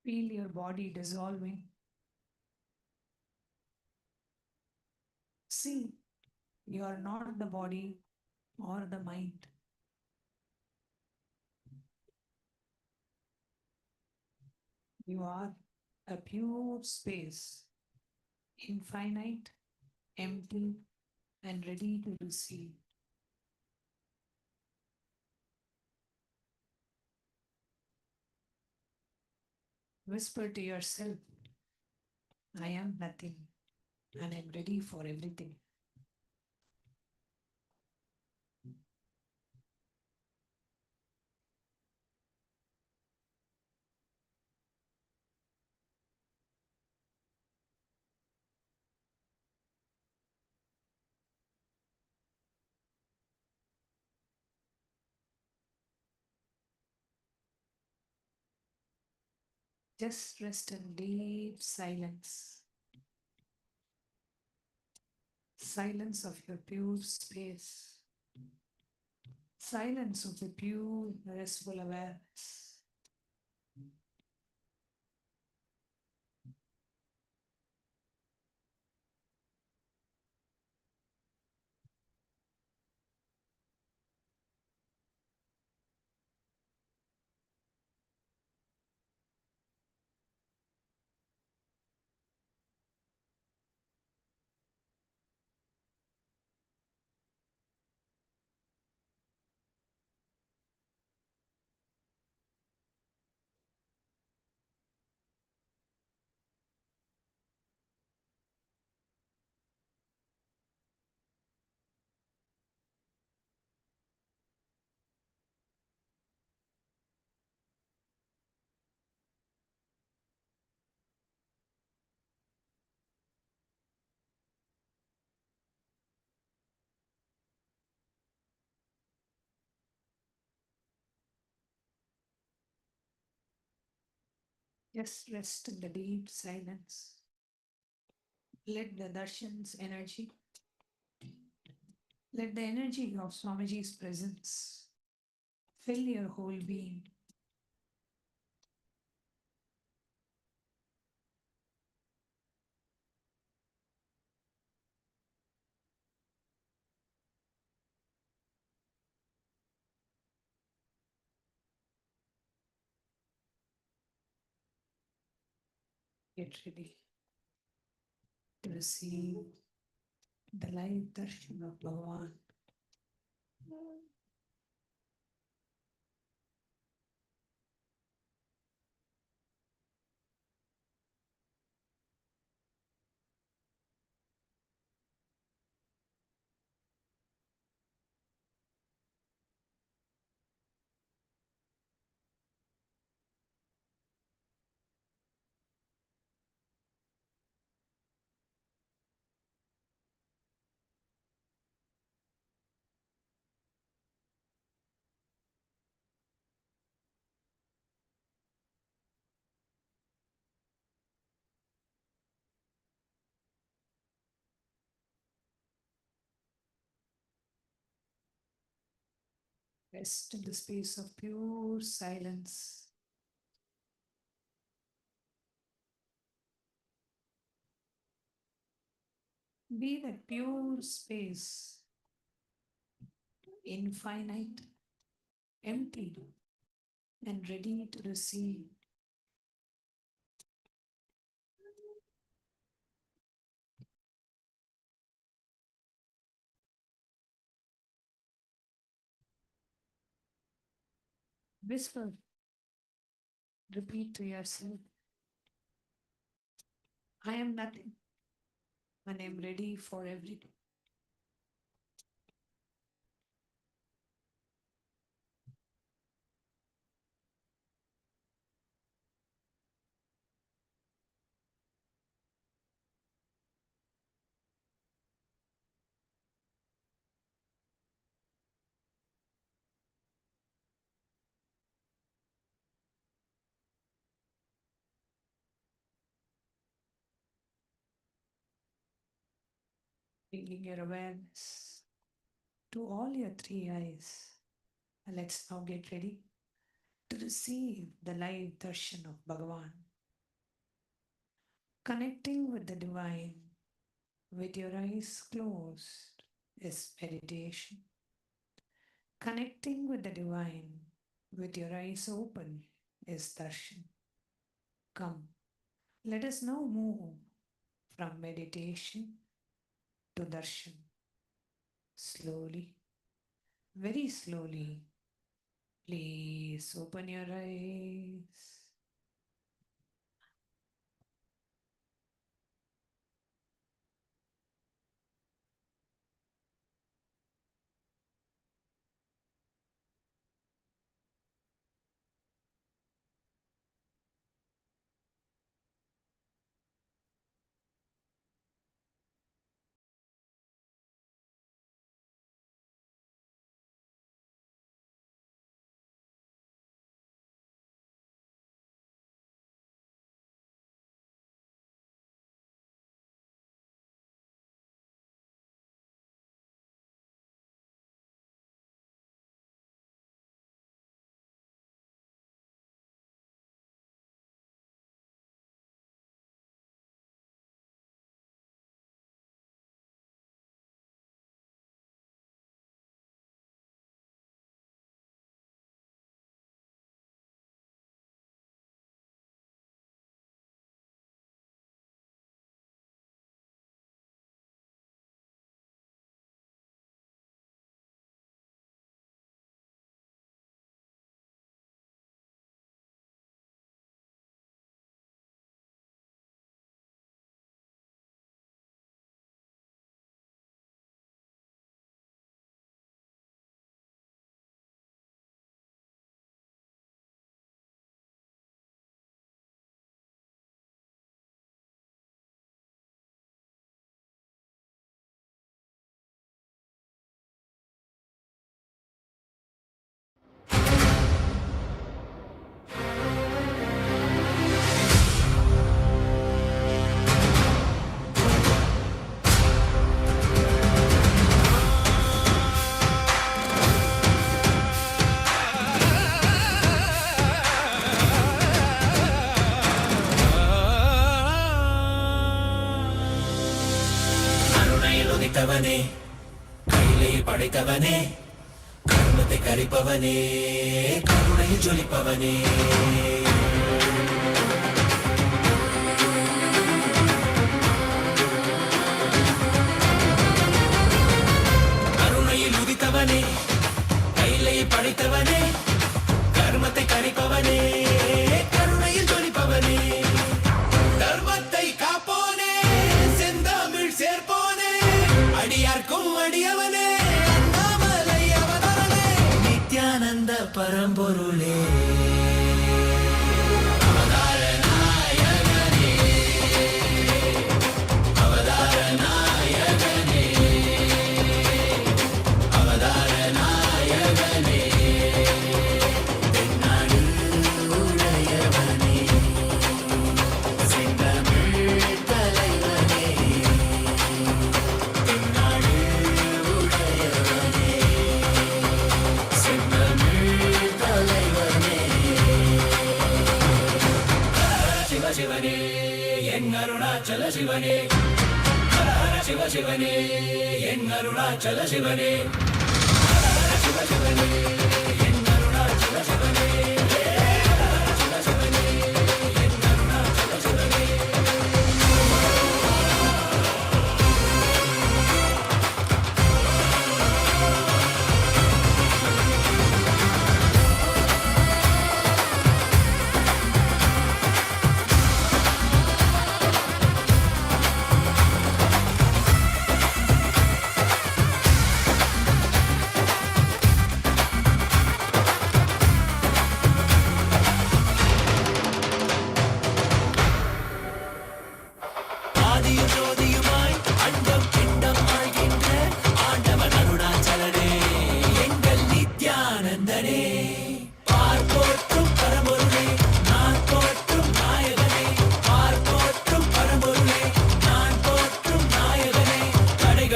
Feel your body dissolving. See, you are not the body or the mind. You are a pure space, infinite, empty, and ready to receive. Whisper to yourself, I am nothing and I'm ready for everything. Just rest in deep silence. Silence of your pure space. Silence of the pure, restful awareness. Just rest in the deep silence. Let the darshan's energy, let the energy of Swamiji's presence fill your whole being. Get ready to receive the light darshan of Bhagavan. Rest in the space of pure silence. Be that pure space, infinite, empty, and ready to receive. Whisper, repeat to yourself, I am nothing and I am ready for everything. bringing your awareness to all your three eyes. And let's now get ready to receive the live darshan of Bhagavan. Connecting with the divine with your eyes closed is meditation. Connecting with the divine with your eyes open is darshan. Come, let us now move from meditation to darshan. Slowly, very slowly, please open your eyes. படைத்தவனே, கையிலே படைத்தவனே, கர்மத்தை கரிப்பவனே, கருணையில் ஜொலிப்பவனே, கருணையில் உதித்தவனே, கையிலே படைத்தவனே, கர்மத்தை கரிப்பவனே, கருணையில் ஜொலிப்பவனே, தர்மத்தை காப்போனே, செந்தமிழ் சேர்ப்போனே, அடியார்க்கும் அடியவனே, அண்ணாமலை அவதாரனே, நித்யானந்த பரம்பொருளே, அவதார நாயகனே, அவதார நாயகனே, அவதார நாயகனே, தென்னாடு உடையவனே, செந்தமிழ் தலைவனே, தென்னாடு உடையவனே, செந்தமிழ் தலைவனே, சிவ சிவனே, என் அருணாச்சல சிவனே, சிவ சிவனே, என் அருணாச்சல சிவனே, சிவ சிவனே, என் அருணாச்சல சிவனே, சிவ சிவனே, என் அருணாச்சல சிவனே.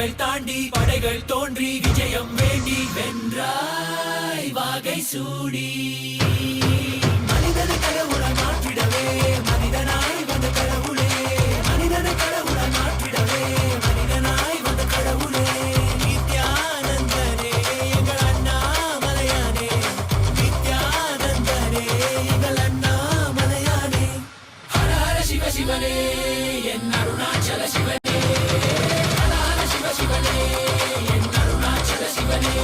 தடைகள் தாண்டி படைகள் தோன்றி விஜயம் வேண்டி வென்றாய் வாகை சூடி மனிதனை கடவுளை மாற்றிடவே மனிதனாய் வந்த கடவுளே மனிதனை கடவுளை மாற்றிடவே மனிதனாய் வந்த கடவுளே நித்யானந்தனே எங்கள் அண்ணாமலையானே நித்யானந்தனே எங்கள் அண்ணாமலையானே ஹர ஹர சிவ சிவனே என் அருணாச்சல சிவனே ஹர ஹர சிவ சிவனே என் அருணாச்சல சிவனே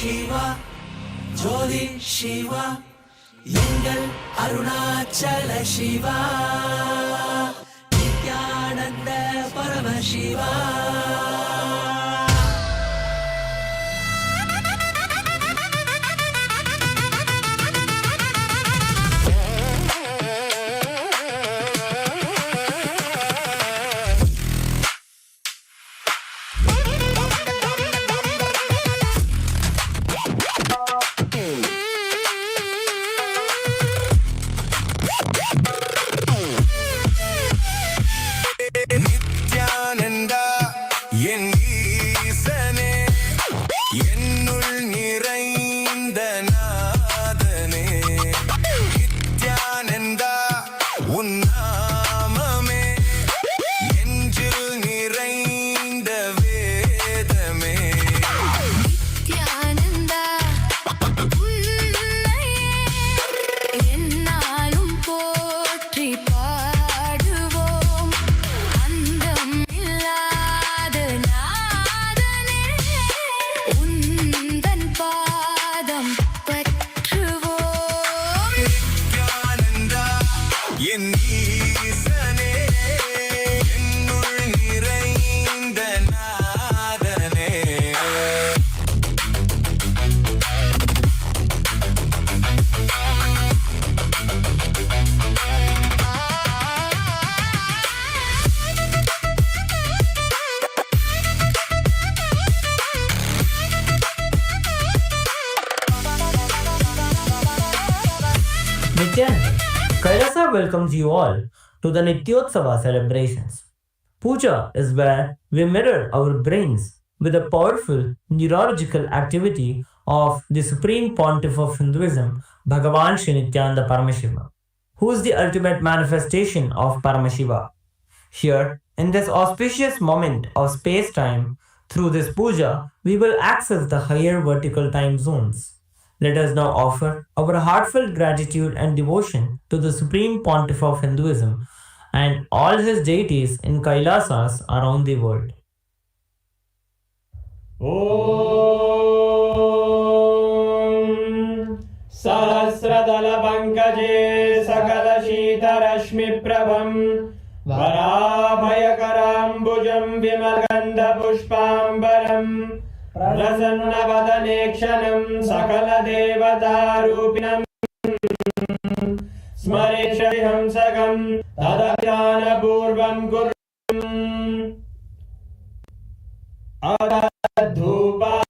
Shiva, Jodi Shiva, எங்கள் Arunachal Siva Nityananda Paramasiva Nithyananda, Kailasa welcomes you all to the Nityotsava celebrations. Puja is where we mirror our brains with the powerful neurological activity of the Supreme Pontiff of Hinduism, BHAGAVAN Sri Nithyananda Paramashivam, who is the ultimate manifestation of Paramashiva. Here, in this auspicious moment of space-time, through this puja, we will access the higher vertical time zones. Let us now offer our heartfelt gratitude and devotion to the Supreme Pontiff of Hinduism and all his deities in Kailasas around the world. Om Sahasradala Pankaje Sakala Shita Rashmi Prabham Varabhayakarambujam Vimalgandha Pushpambaram Prasannabadanekshana Sakala Devatarupinam Smareshaham Sakam Tadadhyana Purvam Kurum Adadhupa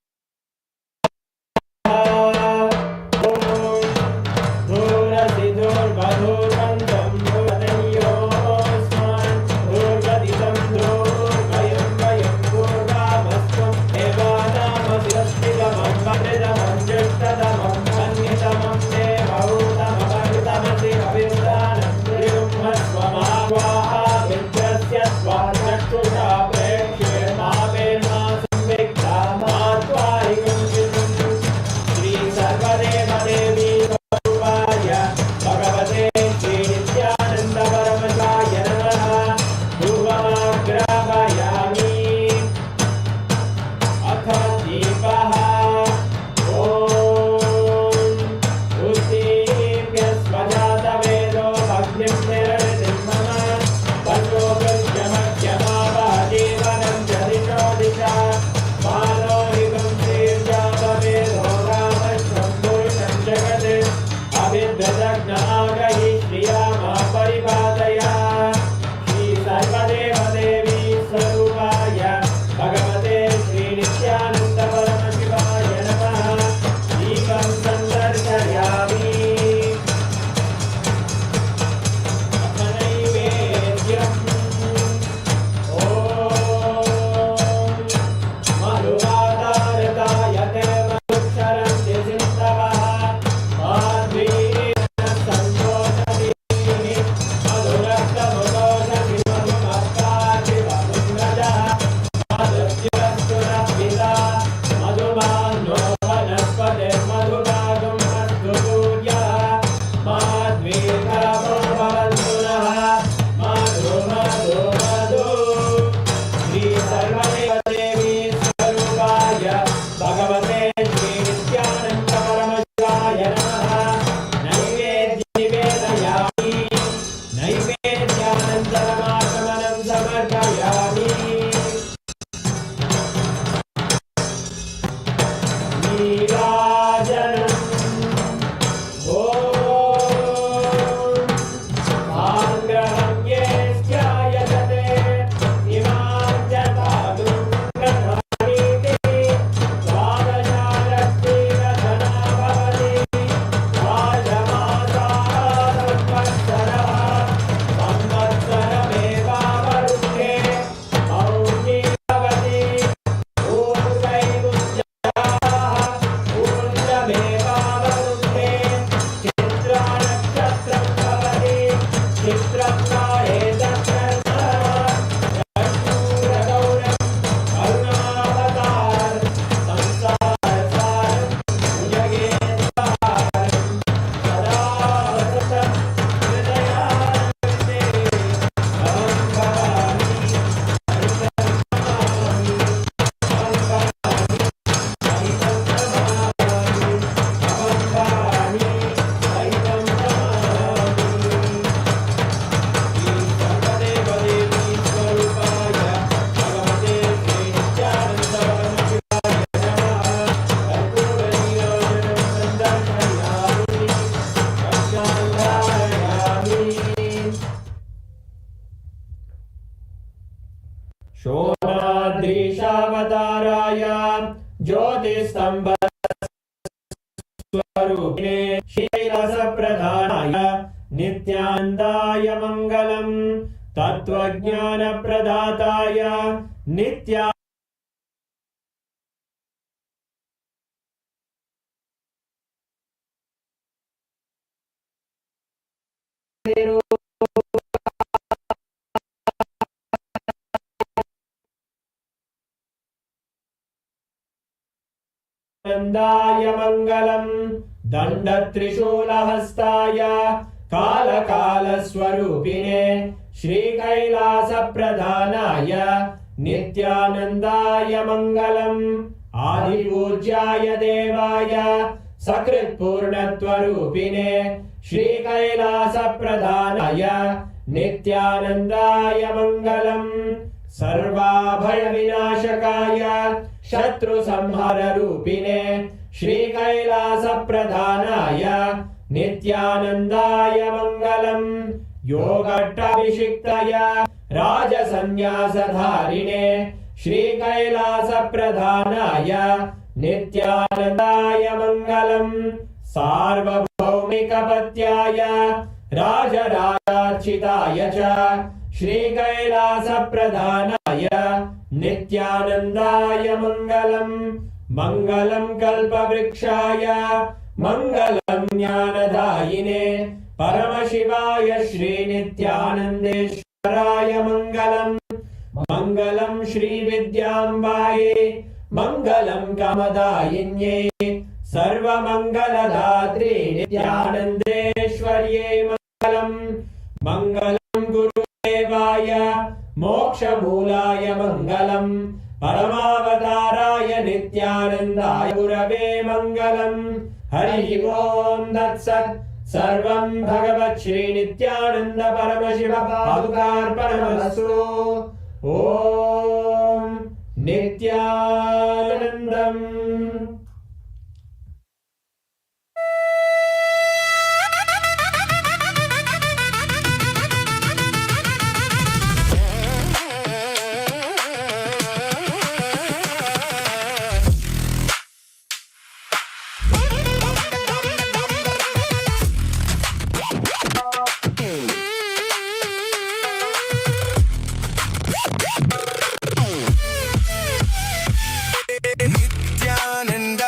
श्रीकैलासप्रधानाय नित्यानन्दाय मङ्गलम् तत्त्वज्ञानप्रदाताय नित्या नन्दाय मङ्गलम् दण्डत्रिशूलहस्ताय कालकालस्वरूपिणे श्रीकैलासप्रधानाय नित्यानन्दाय मङ्गलम् आदिपूज्याय देवाय सकृत्पूर्णत्वरूपिणे श्रीकैलासप्रधानाय नित्यानन्दाय मङ्गलम् सर्वाभयविनाशकाय शत्रुसंहाररूपिणे श्रीकैलासप्रधानाय नित्यानन्दाय मङ्गलम् योगट्टाभिषिक्ताय राजसन्न्यासधारिणे श्रीकैलासप्रधानाय नित्यानन्दाय मङ्गलम् सार्वभौमिकपत्याय राजराजार्चिताय च श्रीकैलासप्रधानाय नित्यानन्दाय मङ्गलम् मङ्गलम् कल्पवृक्षाय मङ्गलम् ज्ञानदायिने परमशिवाय श्रीनित्यानन्देश्वराय मङ्गलम् मङ्गलम् श्रीविद्याम्बायै मङ्गलम् कामदायिन्यै सर्वमङ्गलदात्रे नित्यानन्देश्वर्यै मङ्गलम् मङ्गलम् गुरुदेवाय मोक्षमूलाय मङ्गलम् परमावताराय नित्यानन्दाय गुरवे मङ्गलम् हरिः ओम् तत्सत् सर्वम् भगवत् श्रीनित्यानन्द परमशिव पादुकार्पणमस्तु ॐ नित्यानन्दम् Nithyananda.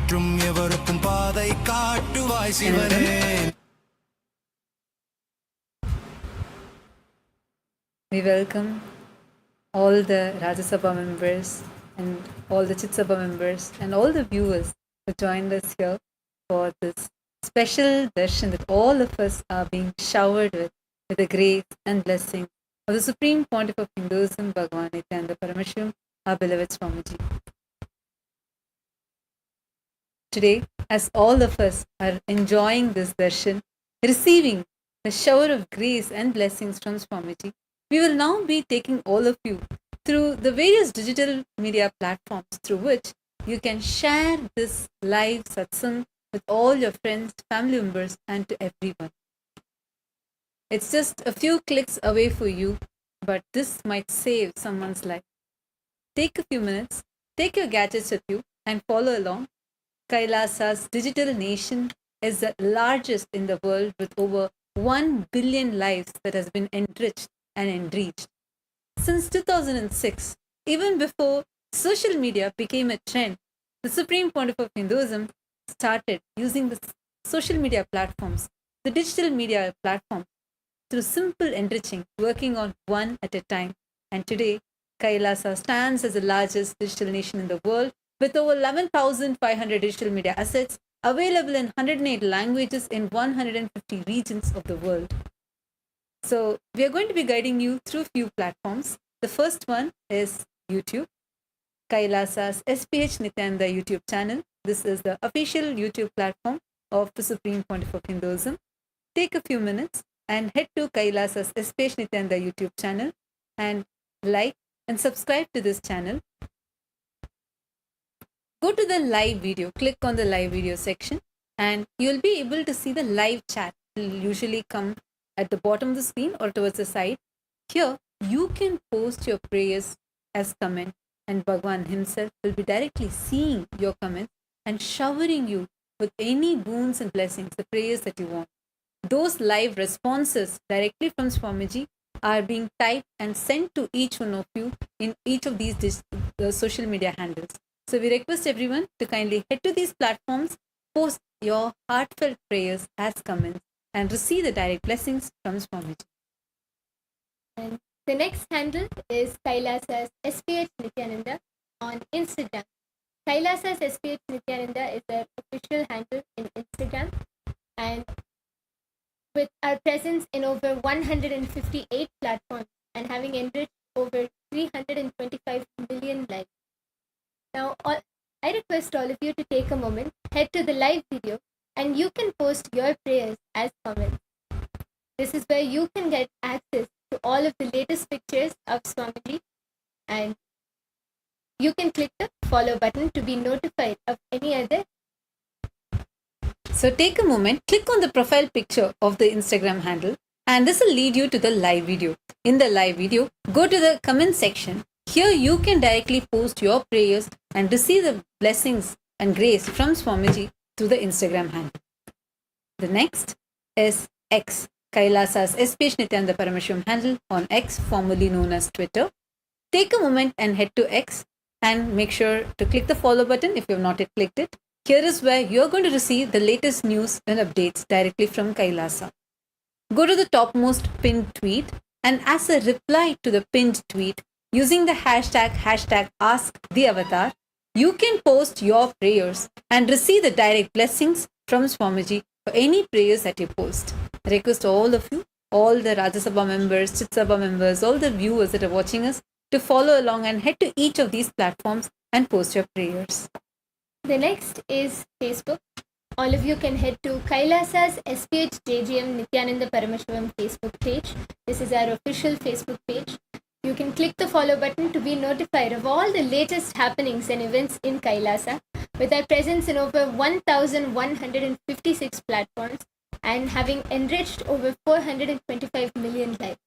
மற்றும் எவருக்கும் பாதை காட்டுவாய் சிவனே. We welcome all the Rajya Sabha members and all the Chit Sabha members and all the viewers who joined us here for this special darshan that all of us are being showered with the grace and blessing of the Supreme Pontiff of Hinduism, BHAGAVAN Nithyananda Paramashivam, our beloved Swamiji. Today, as all of us are enjoying this darshan, receiving the shower of grace and blessings from Swamiji, we will now be taking all of you through the various digital media platforms through which you can share this live satsang with all your friends, family members, and to everyone. It's just a few clicks away for you, but this might save someone's life. Take a few minutes, take your gadgets with you, and follow along. Kailasa's digital nation is the largest in the world with over 1 billion lives that has been enriched and enriched. Since 2006, even before social media became a trend, the Supreme Pontiff of Hinduism started using the social media platforms, the digital media platforms, through simple enriching, working on one at a time. And today, Kailasa stands as the largest digital nation in the world with over 11,500 digital media assets available in 108 languages in 150 regions of the world. So we are going to be guiding you through few platforms. The first one is YouTube, Kailasa's SPH Nithyananda YouTube channel. This is the official YouTube platform of the Supreme Pontiff of Hinduism. Take a few minutes and head to Kailasa's SPH Nithyananda YouTube channel and like and subscribe to this channel. Go to the live video, click on the live video section, and you'll be able to see the live chat. It will usually come at the bottom of the screen or towards the side. Here, you can post your prayers as comment, and Bhagavan himself will be directly seeing your comments and showering you with any boons and blessings, the prayers that you want. Those live responses directly from Swamiji are being typed and sent to each one of you in each of these social media handles. So we request everyone to kindly head to these platforms, post your heartfelt prayers as comments, and receive the direct blessings from Swamiji. And the next handle is Kailasa's SPH Nithyananda on Instagram. Kailasa's SPH Nithyananda is their official handle in Instagram, and with our presence in over 158 platforms and having enriched over 325 million lives. Now, I request all of you to take a moment, head to the live video, and you can post your prayers as comments. This is where you can get access to all of the latest pictures of Swamiji, and you can click the follow button to be notified of any other. So take a moment, click on the profile picture of the Instagram handle, and this will lead you to the live video. In the live video, go to the comment section. Here you can directly post your prayers and receive the blessings and grace from Swamiji through the Instagram handle. The next is X, Kailasa's SPH Nithyananda Paramashivam handle on X, formerly known as Twitter. Take a moment and head to X and make sure to click the follow button if you have not yet clicked it. Here is where you are going to receive the latest news and updates directly from Kailasa. Go to the topmost pinned tweet, and as a reply to the pinned tweet, using the hashtag #AskTheAvatar, you can post your prayers and receive the direct blessings from Swamiji for any prayers that you post. I request all of you, all the Rajya Sabha members, Chit Sabha members, all the viewers that are watching us to follow along and head to each of these platforms and post your prayers. The next is Facebook. All of you can head to Kailasa's SPH JGM Nithyananda Paramashivam Facebook page. This is our official Facebook page. You can click the follow button to be notified of all the latest happenings and events in Kailasa, with our presence in over 1,156 platforms and having enriched over 425 million lives.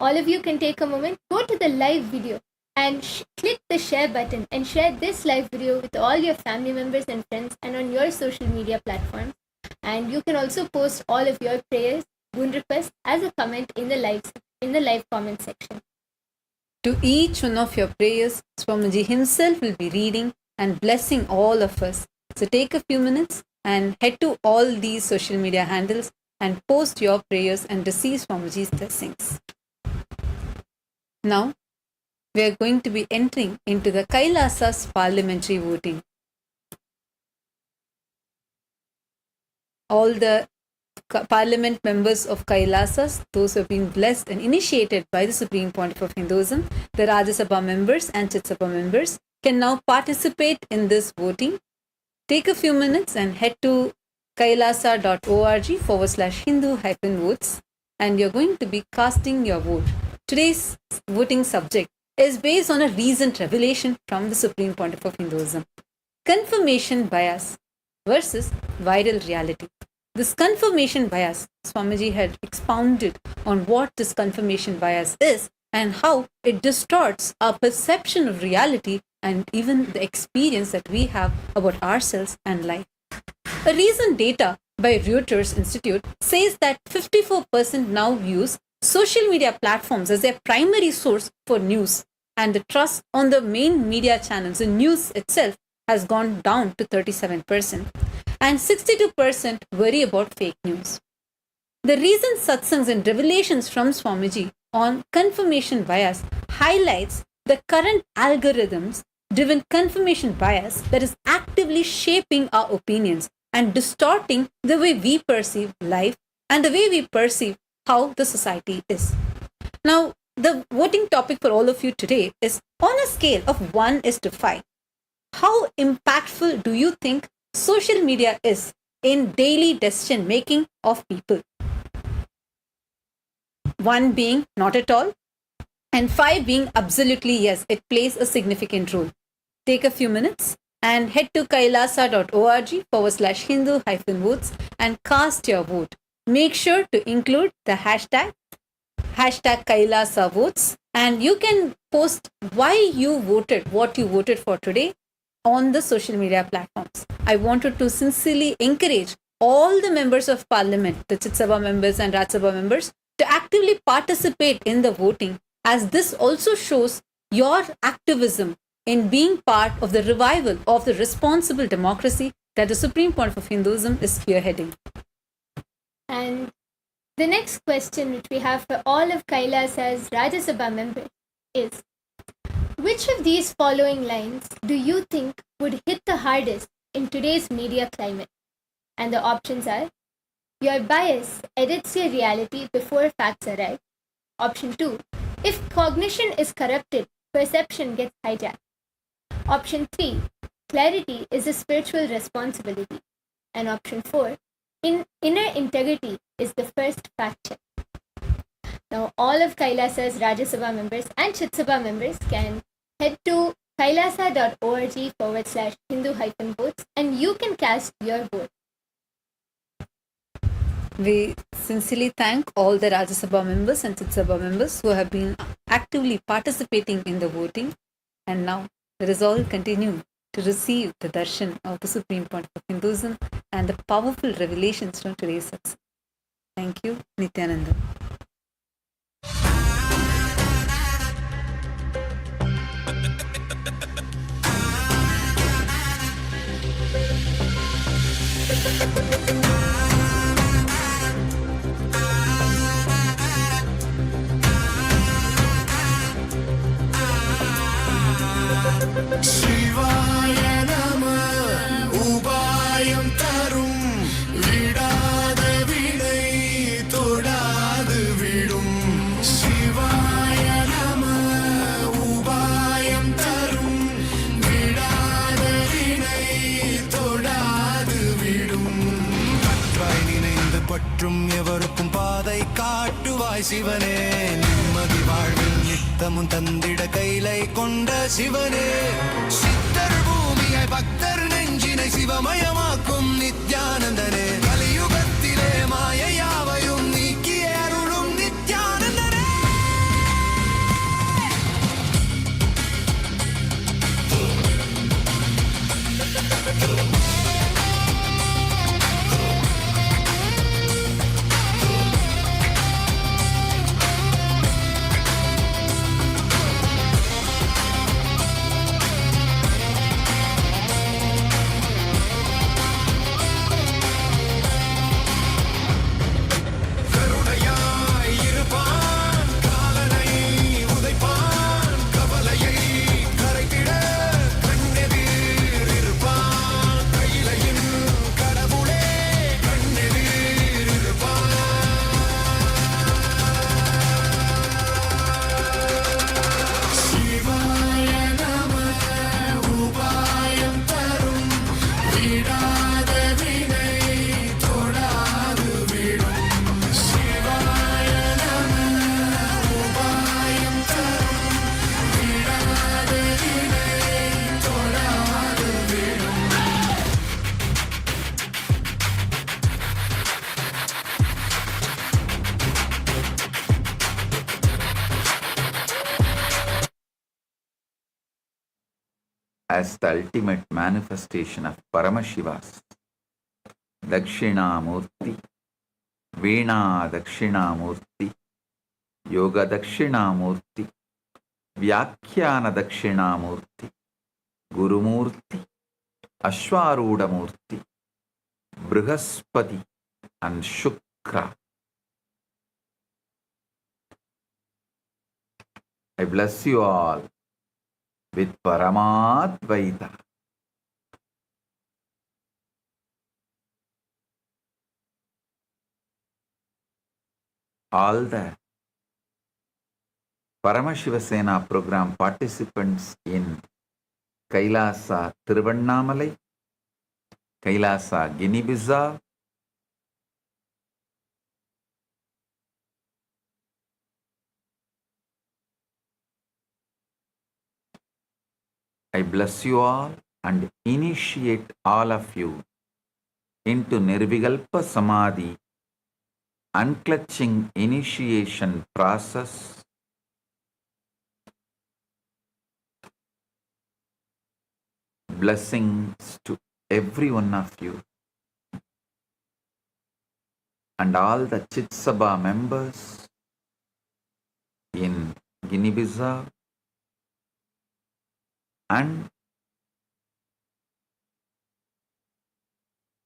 All of you can take a moment, go to the live video and click the share button and share this live video with all your family members and friends and on your social media platforms. And you can also post all of your prayers, boon requests as a comment in the live comment section. To each one of your prayers, Swamiji himself will be reading and blessing all of us. So take a few minutes and head to all these social media handles and post your prayers and receive Swamiji's blessings. Now, we are going to be entering into the Kailasa's parliamentary voting. All the parliament members of Kailasas, those who have been blessed and initiated by the Supreme Pontiff of Hinduism, the Rajya Sabha members and Chit Sabha members, can now participate in this voting. Take a few minutes and head to kailasa.org/Hindu-votes, and you're going to be casting your vote. Today's voting subject is based on a recent revelation from the Supreme Pontiff of Hinduism. Confirmation bias versus viral reality. This confirmation bias, Swamiji had expounded on what this confirmation bias is and how it distorts our perception of reality and even the experience that we have about ourselves and life. A recent data by Reuters Institute says that 54% now use social media platforms as their primary source for news, and the trust on the main media channels, the news itself, has gone down to 37%, and 62% worry about fake news. The recent satsangs and revelations from Swamiji on confirmation bias highlights the current algorithms-driven confirmation bias that is actively shaping our opinions and distorting the way we perceive life and the way we perceive how the society is. Now, the voting topic for all of you today is on a scale of 1:5. How impactful do you think social media is in daily decision making of people? 1 being not at all, and 5 being absolutely yes, it plays a significant role. Take a few minutes and head to kailasa.org/Hindu-votes and cast your vote. Make sure to include the hashtag Kailasa votes, and you can post why you voted, what you voted for today on the social media platforms. I wanted to sincerely encourage all the members of parliament, the Chit Sabha members and Rajya Sabha members, to actively participate in the voting, as this also shows your activism in being part of the revival of the responsible democracy that the Supreme Pontiff of Hinduism is spearheading. And the next question which we have for all of Kailasa's Rajya Sabha members is, which of these following lines do you think would hit the hardest in today's media climate? And the options are: your bias edits your reality before facts arrive. Option 2, if cognition is corrupted, perception gets hijacked. Option 3, clarity is a spiritual responsibility. And option 4, inner integrity is the first fact check. Now, all of Kailasa's Rajya Sabha members and Chit Sabha members can head to kailasa.org/Hindu-votes and you can cast your vote. We sincerely thank all the Rajya Sabha members and Chit Sabha members who have been actively participating in the voting. And now, let us all continue to receive the darshan of the Supreme Pontiff of Hinduism and the powerful revelations from today's satsang. Thank you, Nithyananda. शिवाय नमः उपायं तरुं विडाद विनै तोडाद विडुं शिवाय नमः उपायं तरुं विडाद विनै तोडाद विडुं கற்றாய் நினைந்து பற்றும் எவருக்கும் பாதை காட்டுவாய் சிவனே நிம்மதி வாழ்வில் நித்தமும் தந்திட கைலை கொண்ட சிவனே சித்தர் பூமியாய் பக்தர் நெஞ்சினை சிவமயமாக்கும் நித்யானந்தனே கலியுகத்திலே மாயையாவையும் நீக்கிய அருளும் நித்யானந்தனே as the ultimate manifestation of Paramashiva's Dakshinamurti, Veena Dakshinamurti, Yoga Dakshinamurti, Vyakhyana Dakshinamurti, Gurumurti, Ashwarudamurti, Brihaspati, and Shukra. I bless you all with Paramadvaita. All the Paramashiva Sena program participants in Kailasa Tiruvannamalai, Kailasa Guinea-Bissau, I bless you all and initiate all of you into Nirvikalpa Samadhi, unclutching initiation process. Blessings to every one of you and all the Chit Sabha members in Guinea-Bissau and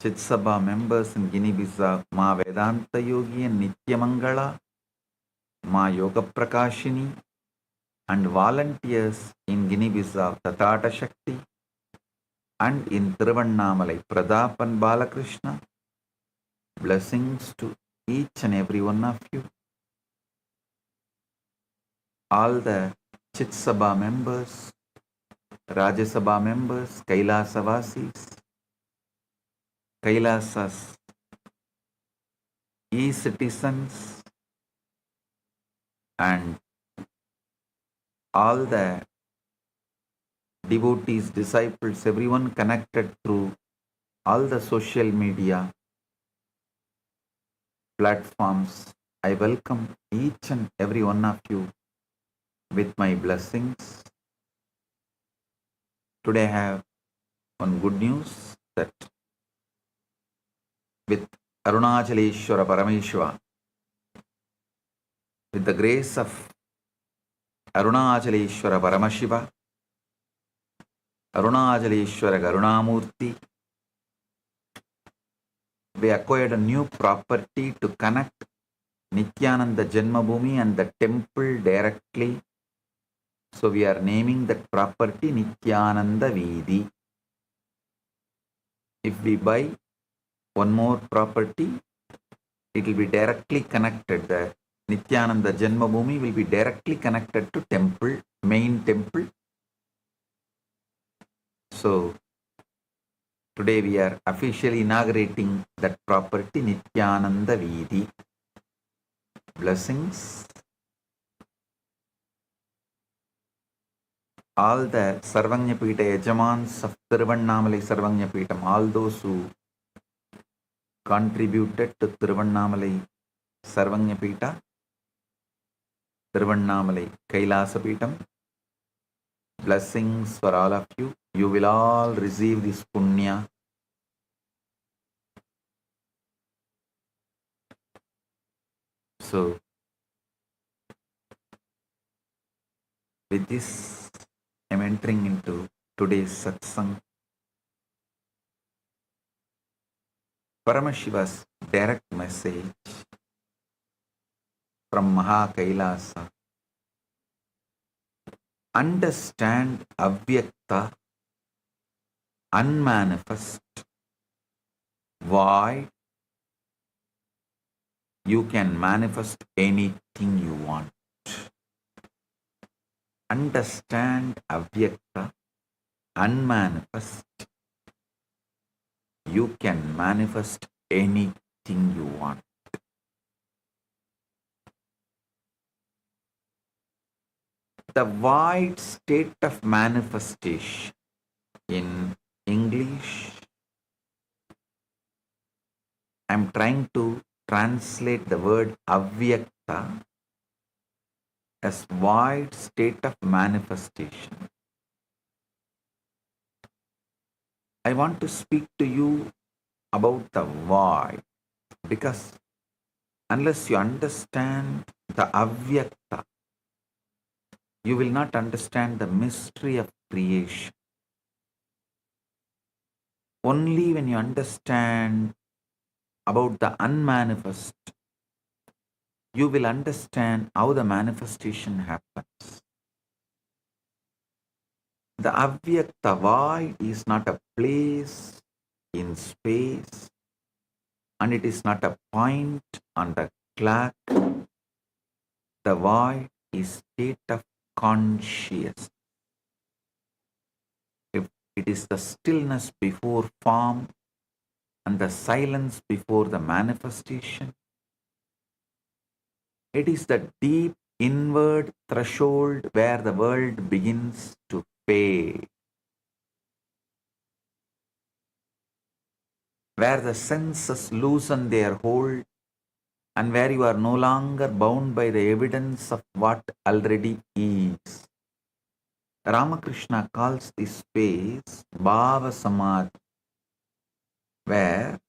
Chit Sabha members in Guinea-Bissau, Ma Vedanta Yogi and Nityamangala, Ma Yoga Prakashini, and volunteers in Guinea-Bissau, Tatata Shakti, and in Tiruvannamalai, Pradap and Balakrishna. Blessings to each and every one of you. All the Chit Sabha members, Rajya Sabha members, Kailasa Vasis, Kailasas, e-citizens, and all the devotees, disciples, everyone connected through all the social media platforms. I welcome each and every one of you with my blessings. Today I have one good news that with Arunachaleshwara Parameshwara, with the grace of Arunachaleshwara Paramashiva, Arunachaleshwara Karunamurti, we acquired a new property to connect Nithyananda Janmabhoomi and the temple directly. So we are naming that property Nithyananda Veedi. If we buy one more property, it will be directly connected. The Nithyananda Janmabhoomi will be directly connected to temple, main temple. So today we are officially inaugurating that property Nithyananda Veedi. Blessings. All the Sarvanyapita Yajamans of Tiruvannamalai Sarvanyapitam, all those who contributed to Tiruvannamalai Sarvanyapita, Tiruvannamalai Kailasa Pitam, blessings for all of you. You will all receive this punya. So, with this, I am entering into today's satsang. Paramashiva's direct message from Maha Kailasa. Understand avyakta, unmanifest, void. You can manifest anything you want. Understand avyakta, unmanifest. You can manifest anything you want. The void state of manifestation in English, I am trying to translate the word avyakta as void state of manifestation. I want to speak to you about the why, because unless you understand the avyakta, you will not understand the mystery of creation. Only when you understand about the unmanifest, you will understand how the manifestation happens. The avyakta void is not a place in space, and it is not a point on the clock. The void is state of consciousness. If it is the stillness before form and the silence before the manifestation, it is the deep inward threshold where the world begins to fade, where the senses loosen their hold, and where you are no longer bound by the evidence of what already is. Ramakrishna calls this space Bhava Samadhi, where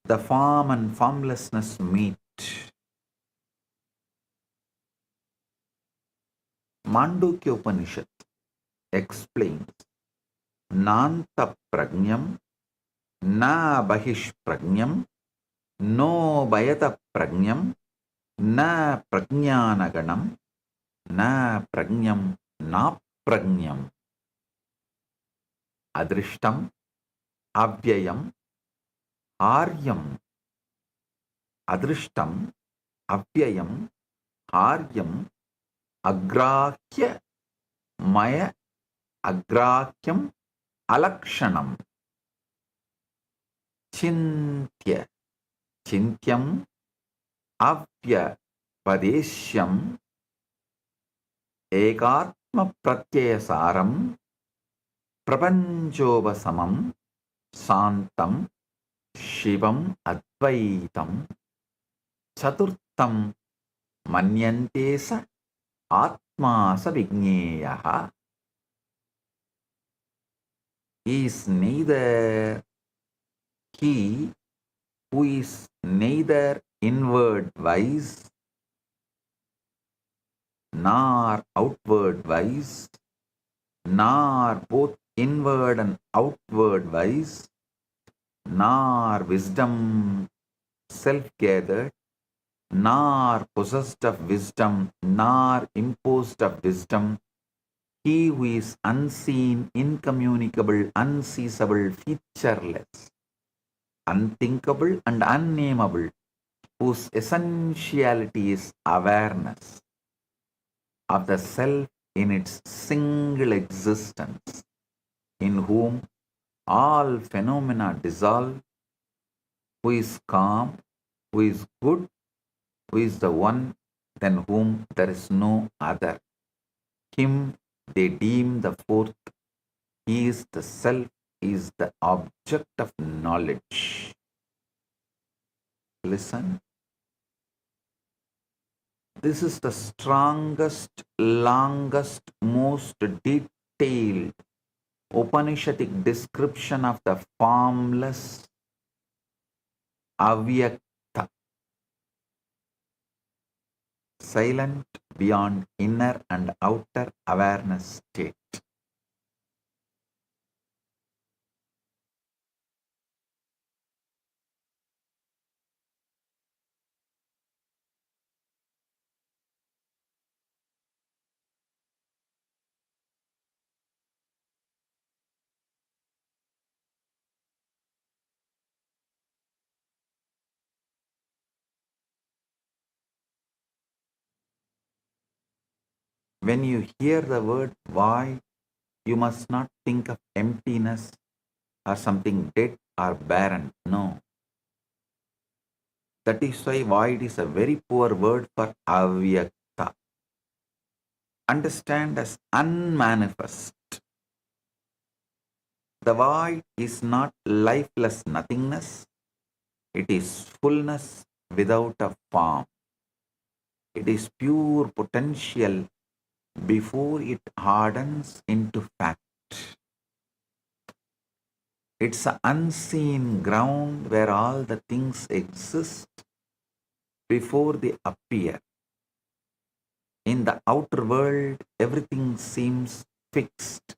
the form and formlessness meet. Mandukya Upanishad explains Nanta Prajnam Na Bahish Prajnam No Bhayata Prajnam Na Prajnanaganam Na Prajnam Na Prajnam Adrishtam Avyayam Aryam Adrishtam Avyayam Aryam Agrahya Maya Agrahyam Alakshanam Chintya Chintyam Avya Padeshyam Ekatma Pratyasaram Prapanchobasamam Santam Shivam Advaitam Chaturtam Manyantesa Atmasa Vigneyaha. Is neither he who is neither inward wise nor outward wise, nor both inward and outward wise, nor wisdom self-gathered, nor possessed of wisdom, nor imposed of wisdom, he who is unseen, incommunicable, unseizable, featureless, unthinkable and unnameable, whose essentiality is awareness of the self in its single existence, in whom all phenomena dissolve, who is calm, who is good, who is the one than whom there is no other. Him they deem the fourth. He is the self, he is the object of knowledge. Listen. This is the strongest, longest, most detailed Upanishadic description of the formless, avyakta, silent beyond inner and outer awareness state. When you hear the word void, you must not think of emptiness or something dead or barren. No. That is why void is a very poor word for avyakta. Understand as unmanifest. The void is not lifeless nothingness. It is fullness without a form. It is pure potential before it hardens into fact. It's an unseen ground where all the things exist before they appear. In the outer world, everything seems fixed,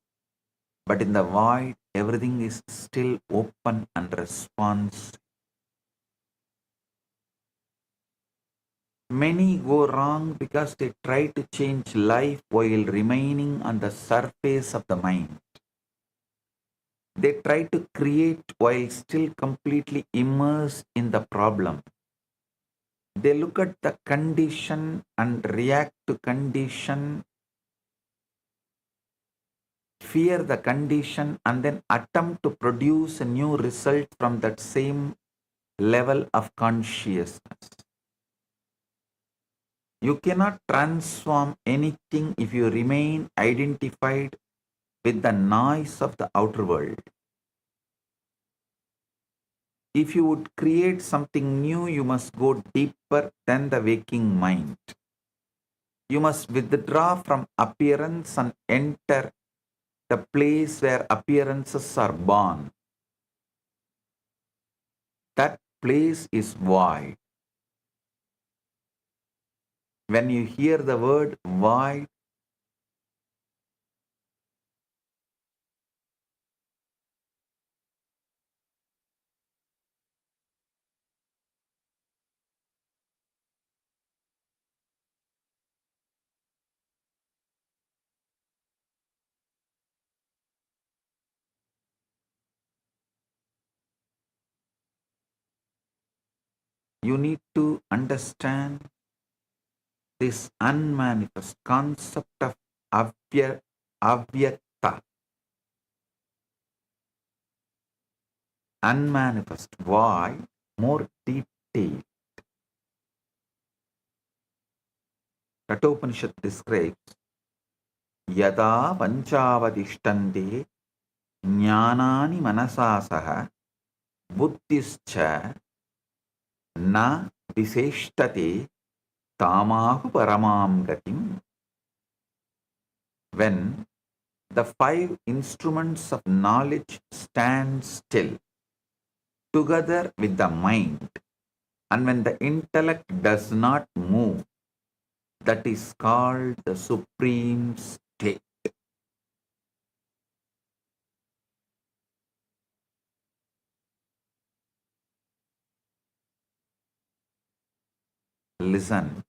but in the void, everything is still open and responsive. Many go wrong because they try to change life while remaining on the surface of the mind. They try to create while still completely immersed in the problem. They look at the condition and react to condition, fear the condition, and then attempt to produce a new result from that same level of consciousness. You cannot transform anything if you remain identified with the noise of the outer world. If you would create something new, you must go deeper than the waking mind. You must withdraw from appearance and enter the place where appearances are born. That place is void. When you hear the word void, you need to understand this unmanifest concept of avyakta, unmanifest void, more detailed. Kathopanishad describes yada panchavadishtante jnanani manasasaha buddhischa na viseshtate tamahu paramam gatim. When the five instruments of knowledge stand still together with the mind, and when the intellect does not move, that is called the supreme state. Listen.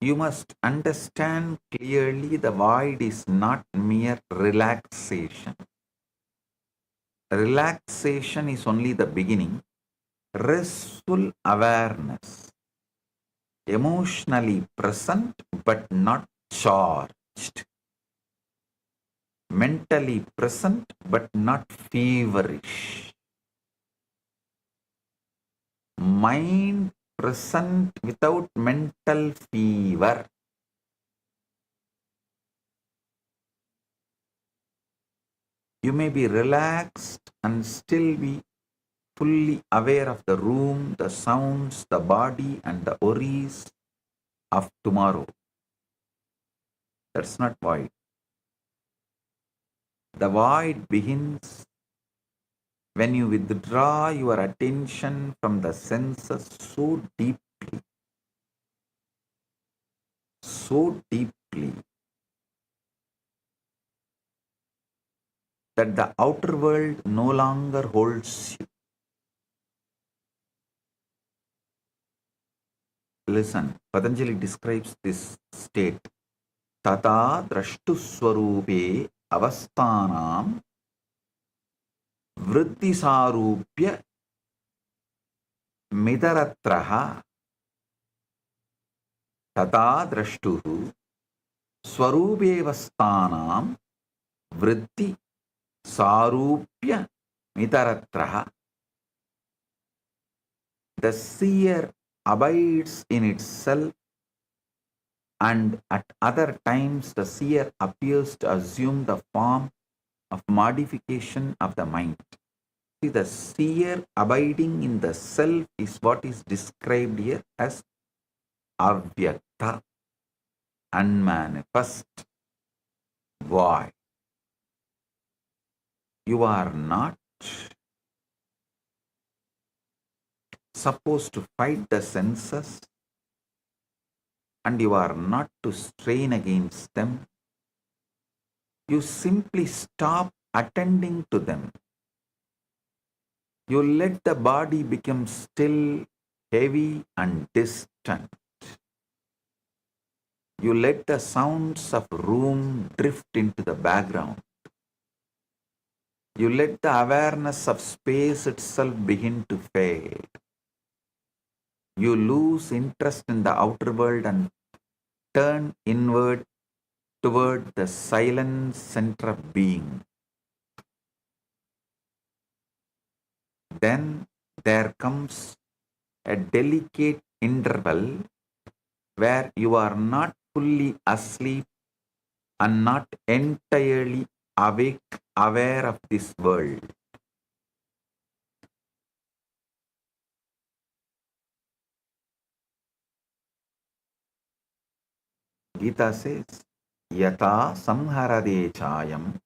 You must understand clearly the void is not mere relaxation. Relaxation is only the beginning. Restful awareness, emotionally present but not charged, mentally present but not feverish, mind present without mental fever. You may be relaxed and still be fully aware of the room, the sounds, the body, and the worries of tomorrow. That's not void. The void begins when you withdraw your attention from the senses so deeply, that the outer world no longer holds you. Listen, Patanjali describes this state. Tata drashtu swarupe avasthanam vritti sarupya midaratraha. Tata drashtuhu swarupe avasthanam vritti sarupya midaratraha. The seer abides in itself, and at other times the seer appears to assume the form of modification of the mind. See, the seer abiding in the self is what is described here as avyakta, unmanifest. Why? You are not supposed to fight the senses, and you are not to strain against them. You simply stop attending to them. You let the body become still, heavy and distant. You let the sounds of room drift into the background. You let the awareness of space itself begin to fade. You lose interest in the outer world and turn inward toward the silent center of being. Then there comes a delicate interval where you are not fully asleep and not entirely awake, aware of this world. Gita says, Yata samharade chayam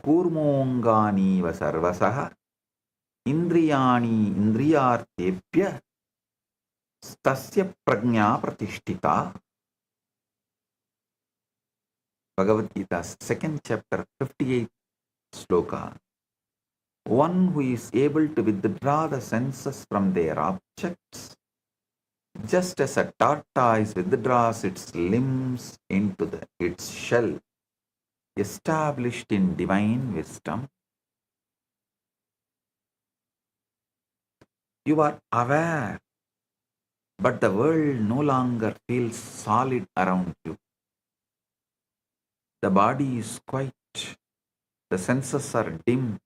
kurmonganiva sarvasaha indriyani indriyartebhya stasya prajna pratishtita. Bhagavad Gita, 2nd chapter, 58th sloka. One who is able to withdraw the senses from their objects, just as a tortoise withdraws its limbs into its shell, established in divine wisdom, you are aware, but the world no longer feels solid around you. The body is quiet, the senses are dim,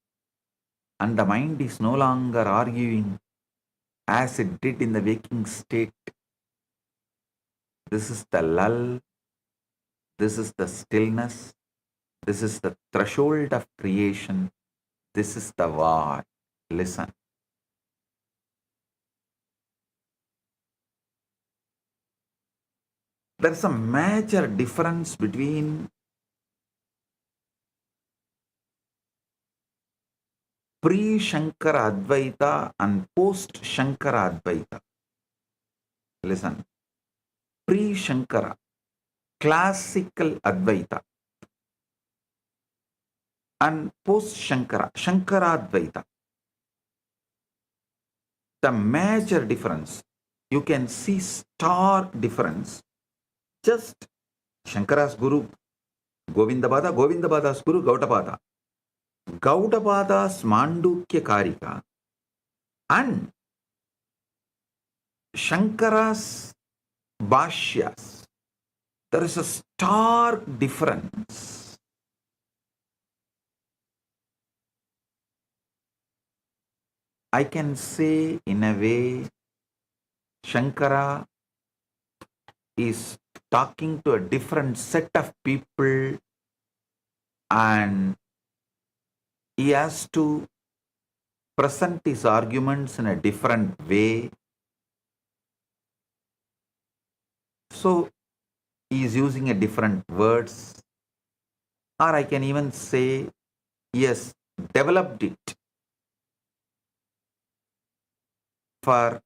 and the mind is no longer arguing as it did in the waking state. This is the lull, this is the stillness, this is the threshold of creation, this is the void. Listen. There is a major difference between pre-Shankara Advaita and post-Shankara Advaita. Listen. Pre-Shankara, classical Advaita, and post-Shankara, Shankara Advaita. The major difference, you can see stark difference. Just Shankara's Guru, Govindapada, Govindapada's Guru, Gaudapada. Gaudapada's Mandukya Karika and Shankara's Bhashyas. There is a stark difference. I can say in a way, Shankara is talking to a different set of people and he has to present his arguments in a different way. So he is using a different words, or I can even say he has developed it for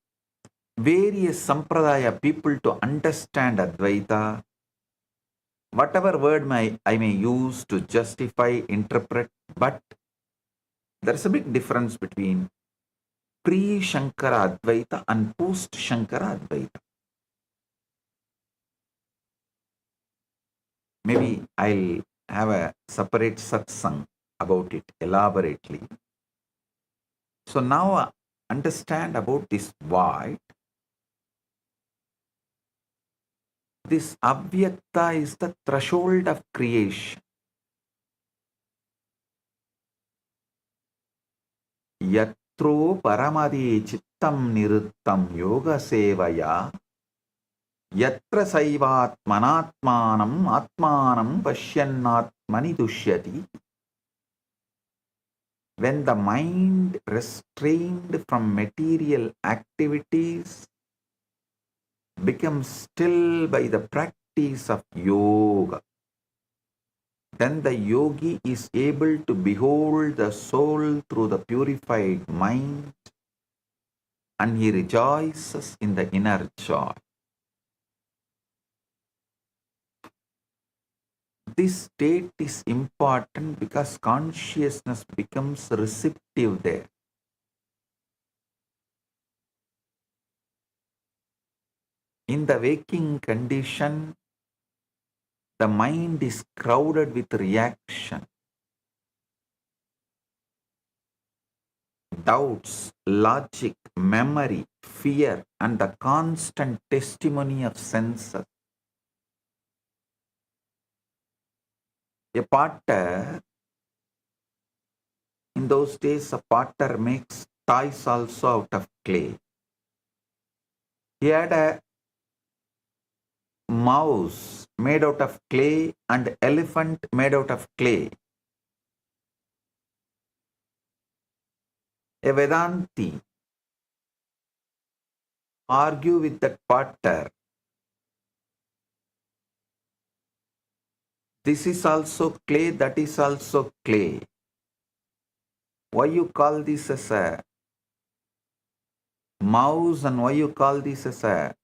various sampradaya people to understand Advaita. Whatever word I may use to justify, interpret, but there is a big difference between pre-Shankara Advaita and post-Shankara Advaita. Maybe I'll have a separate satsang about it elaborately. So now understand about this void. This avyakta is the threshold of creation. Yatro paramadi chittam niruttam yoga sevaya yatra saivatmanatmanam atmanam pashyannatmani dushyati. When the mind restrained from material activities becomes still by the practice of yoga, then the yogi is able to behold the soul through the purified mind, and he rejoices in the inner joy. This state is important because consciousness becomes receptive there. In the waking condition, the mind is crowded with reaction, doubts, logic, memory, fear, and the constant testimony of senses. A potter, in those days, a potter makes toys also out of clay. He had a mouse made out of clay and elephant made out of clay. A Vedanti argue with that potter. This is also clay, that is also clay. Why you call this as a mouse and why you call this as a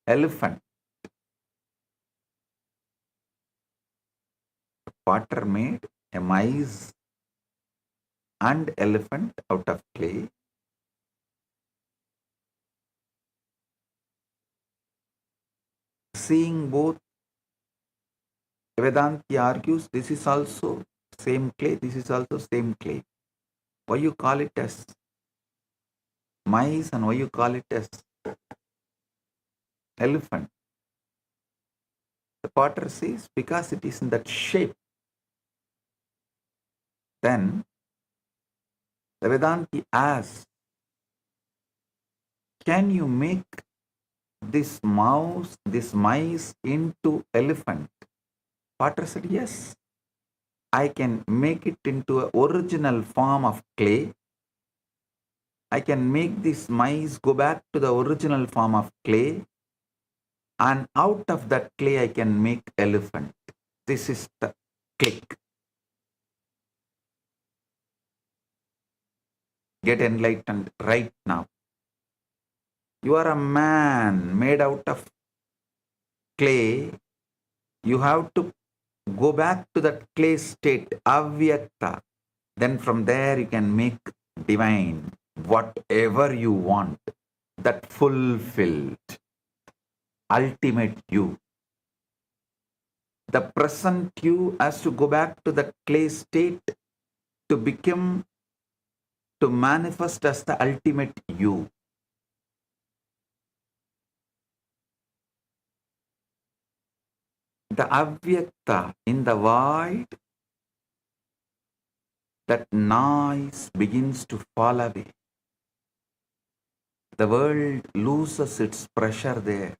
elephant? The potter made a mice and elephant out of clay. Seeing both, Vedanti argues this is also same clay, this is also same clay. Why you call it as mice and why you call it as elephant? The potter says because it is in that shape. Then the Vedanti asks, can you make this mouse, this mice into elephant? Potter said, yes, I can make it into an original form of clay. I can make this mice go back to the original form of clay, and out of that clay I can make elephant. This is the click. Get enlightened right now. You are a man made out of clay. You have to go back to that clay state, avyakta. Then from there you can make divine, whatever you want, that fulfilled, ultimate you. The present you has to go back to that clay state to become, to manifest as the ultimate you. The avyakta, in the void, that noise begins to fall away. The world loses its pressure there.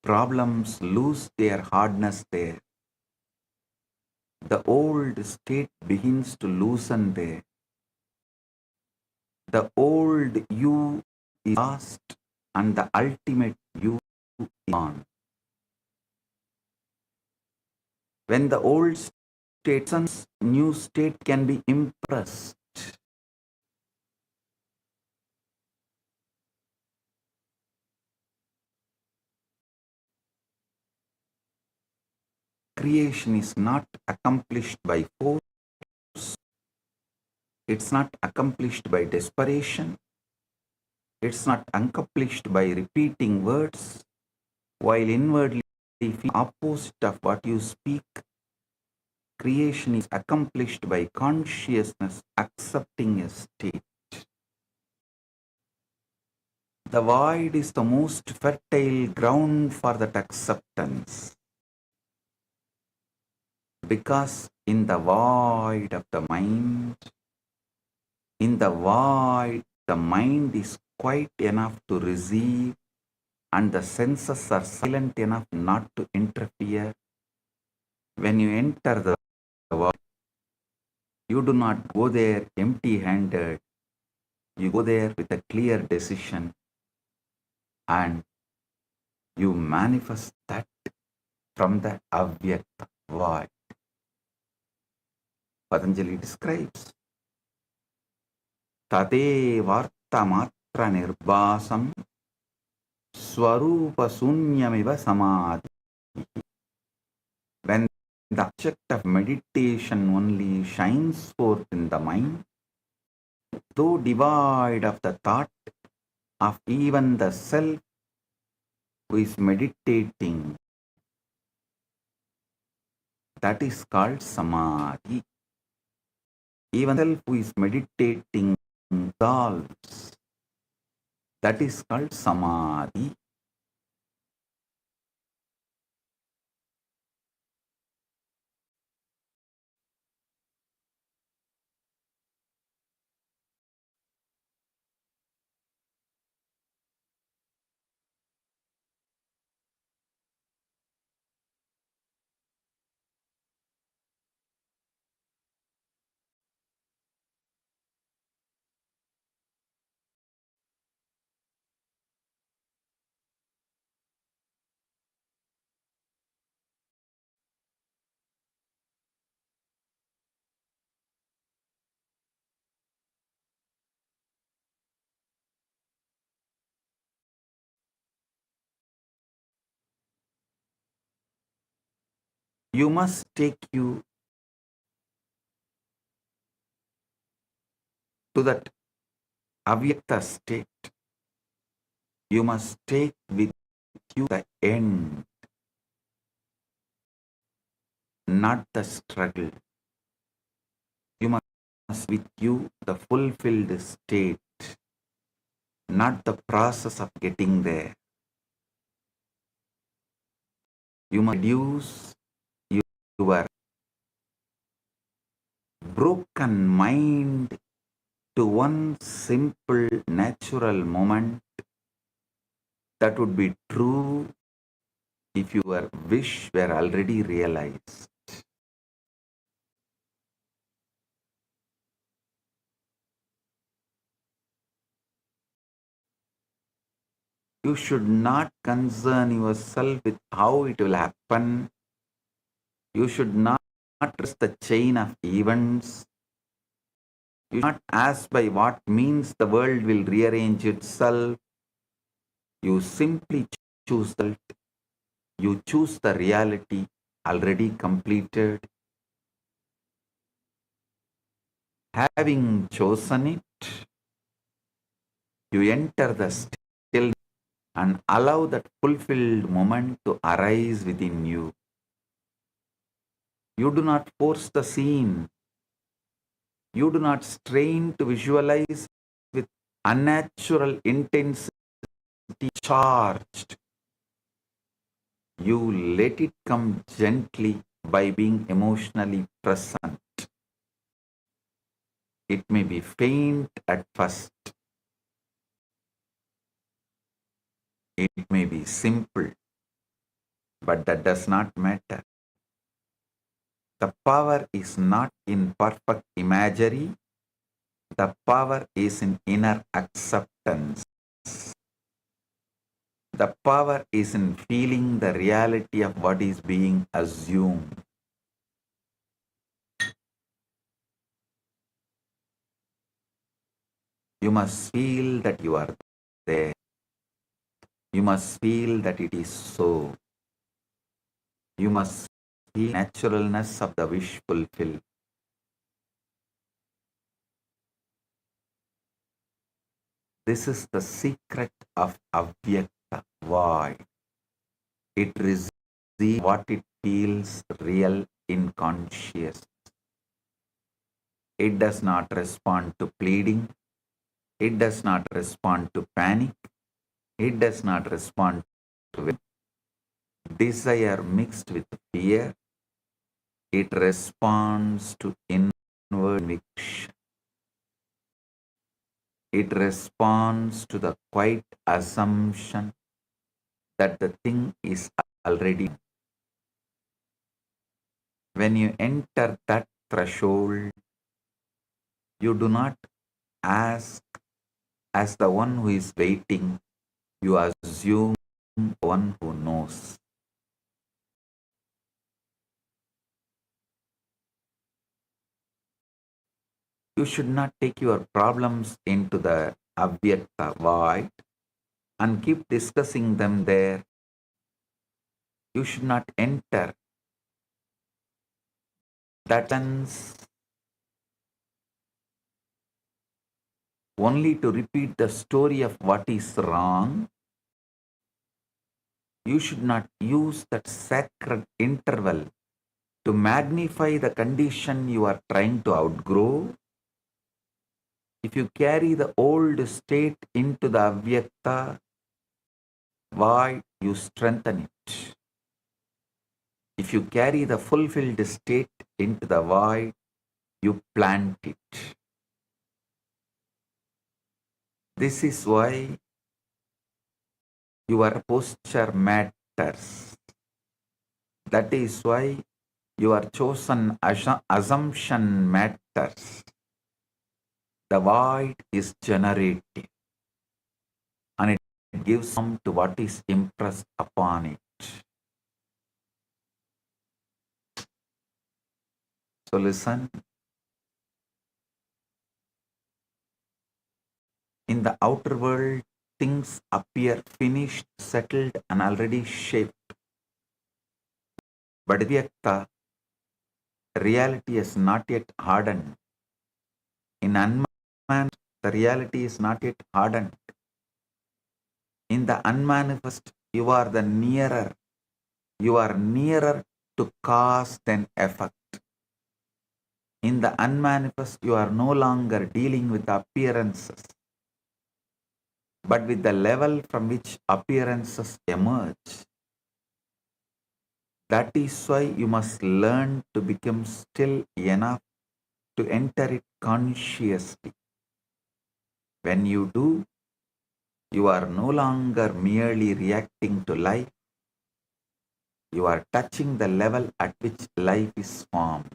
Problems lose their hardness there. The old state begins to loosen there. The old you is lost and the ultimate you is gone. When the old state, new state can be impressed. Creation is not accomplished by force. It's not accomplished by desperation. It's not accomplished by repeating words, while inwardly feel opposite of what you speak. Creation is accomplished by consciousness accepting a state. The void is the most fertile ground for that acceptance. Because in the void of the mind, in the void, the mind is quiet enough to receive and the senses are silent enough not to interfere. When you enter the void, you do not go there empty-handed. You go there with a clear decision and you manifest that from the avyakta void. Patanjali describes Tate vartamatra nirbasam swarupa sunyamiva samadhi. When the object of meditation only shines forth in the mind, though devoid of the thought of even the self who is meditating, that is called samadhi. Even self who is meditating dissolves, that is called samadhi. You must take you to that avyakta state. You must take with you the end, not the struggle. You must with you the fulfilled state, not the process of getting there. You must reduce your broken mind to one simple natural moment that would be true if your wish were already realized. You should not concern yourself with how it will happen. You should not trust the chain of events. You should not ask by what means the world will rearrange itself. You simply choose that. You choose the reality already completed. Having chosen it, you enter the still and allow that fulfilled moment to arise within you. You do not force the scene. You do not strain to visualize with unnatural intensity charged. You let it come gently by being emotionally present. It may be faint at first. It may be simple, but that does not matter. The power is not in perfect imagery. The power is in inner acceptance. The power is in feeling the reality of what is being assumed. You must feel that you are there. You must feel that it is so. You must feel naturalness of the wish fulfilled. This is the secret of avyakta void. It receives what it feels real in conscious. It does not respond to pleading. It does not respond to panic. It does not respond to desire mixed with fear. It responds to inward conviction. It responds to the quiet assumption that the thing is already. When you enter that threshold, you do not ask as the one who is waiting, you assume one who knows. You should not take your problems into the avyakta void and keep discussing them there. You should not enter that sense only to repeat the story of what is wrong. You should not use that sacred interval to magnify the condition you are trying to outgrow. If you carry the old state into the avyakta void, you strengthen it. If you carry the fulfilled state into the void, you plant it. This is why your posture matters. That is why your chosen assumption matters. The void is generative and it gives form to what is impressed upon it. So listen. In the outer world, things appear finished, settled, and already shaped. But Vyakta, reality is not yet hardened. In unmanifest, the reality is not yet hardened. In the unmanifest, you are nearer to cause than effect. In the unmanifest, you are no longer dealing with appearances, but with the level from which appearances emerge. That is why you must learn to become still enough to enter it consciously. When you do, you are no longer merely reacting to life. You are touching the level at which life is formed.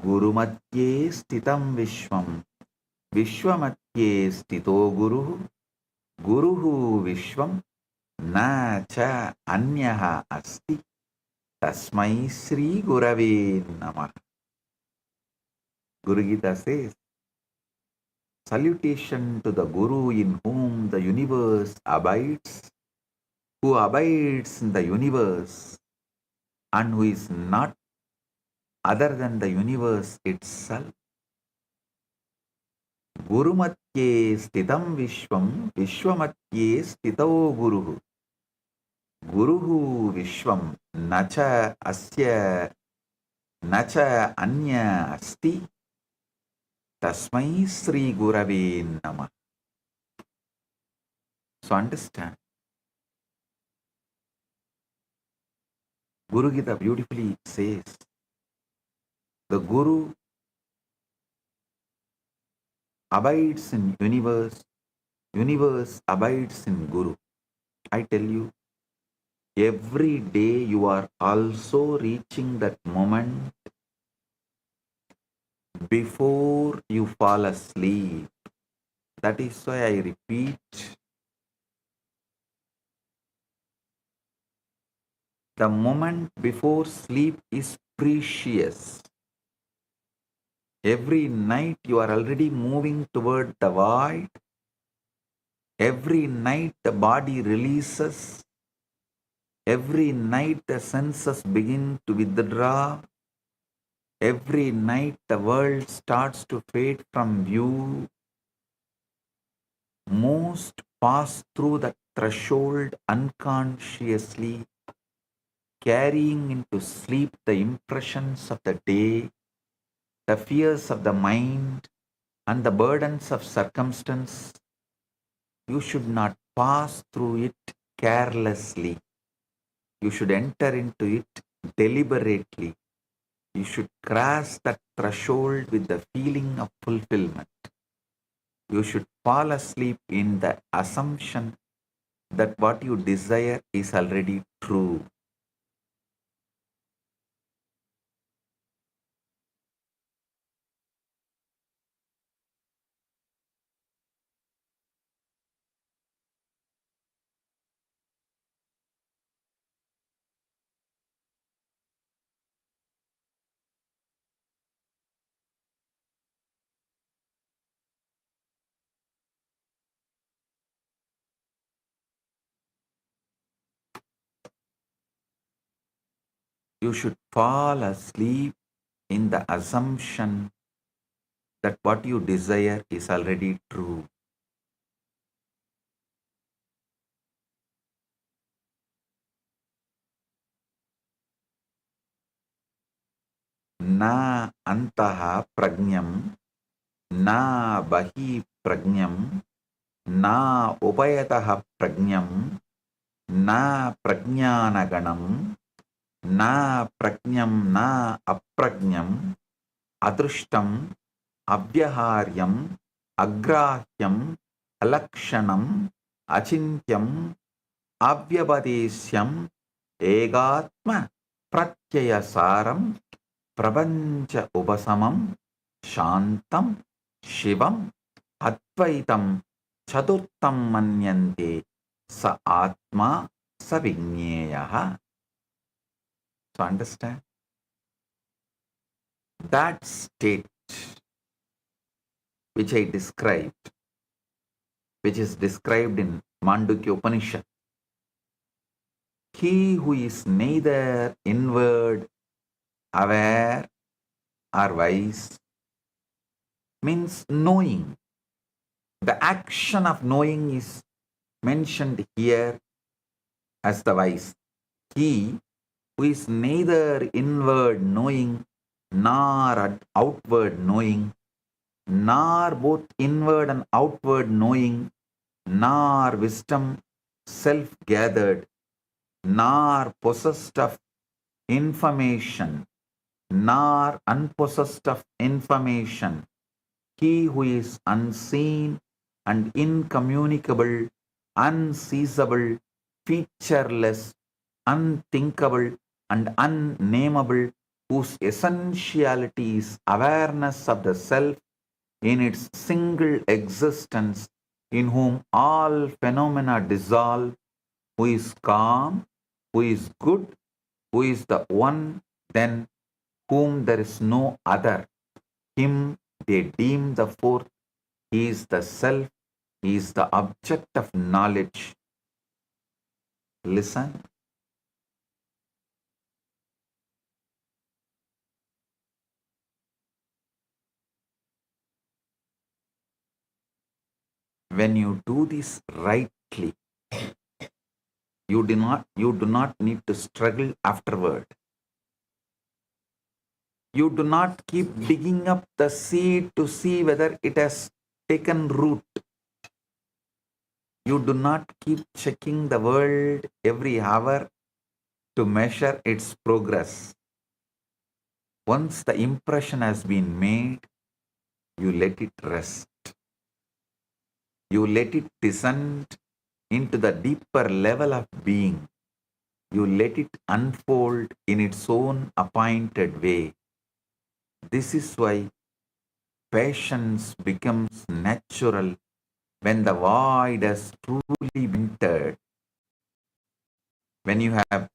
Guru Matye Stitam Vishwam Vishwamatye Stito Guru Guruhu Vishwam Na Cha Anyaha Asti Tasmai Sri Gurave Namah. Guru Gita says, salutation to the Guru in whom the universe abides, who abides in the universe and who is not other than the universe itself. Guru Matye Stitam Vishwam Vishwamatye Stito Guruhu Guruhu Vishwam Nacha Asya Nacha Anya Asti Tasmai Sri Gurave Namah. So understand, Guru Gita beautifully says, the Guru abides in universe, universe abides in Guru. I tell you, every day you are also reaching that moment before you fall asleep. That is why I repeat, the moment before sleep is precious. Every night you are already moving toward the void. Every night the body releases. Every night the senses begin to withdraw. Every night the world starts to fade from view. Most pass through the threshold unconsciously, carrying into sleep the impressions of the day, the fears of the mind, and the burdens of circumstance. You should not pass through it carelessly. You should enter into it deliberately. You should cross that threshold with the feeling of fulfillment. You should fall asleep in the assumption that what you desire is already true. you should fall asleep in the assumption that what you desire is already true. Na antaha prajnam, na bahi prajnam, na upayataha prajnam, na prajnanaganam, na prajnam na aprajnam, adrushtam, abhyaharyam, agrahyam, alakshanam, achintyam, avyabadeshyam, egatma, pratyayasaram, prapancha upasamam, shantam, shivam, advaitam, chaturtam manyante, sa atma, sa vigneyaha. So understand? That state which I described, which is described in Mandukya Upanishad, he who is neither inward, aware, or wise, means knowing. The action of knowing is mentioned here as the wise. He who is neither inward knowing nor outward knowing, nor both inward and outward knowing, nor wisdom self-gathered, nor possessed of information, nor unpossessed of information, he who is unseen and incommunicable, unseizable, featureless, unthinkable, and unnameable, whose essentiality is awareness of the self in its single existence, in whom all phenomena dissolve, who is calm, who is good, who is the one, then whom there is no other. Him they deem the fourth. He is the self. He is the object of knowledge. Listen. When you do this rightly, you do not need to struggle afterward. You do not keep digging up the seed to see whether it has taken root. You do not keep checking the world every hour to measure its progress. Once the impression has been made, you let it rest. You let it descend into the deeper level of being. You let it unfold in its own appointed way. This is why patience becomes natural when the void has truly been entered. When you have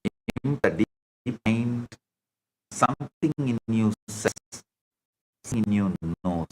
in the deep mind, something in you says, in you knows.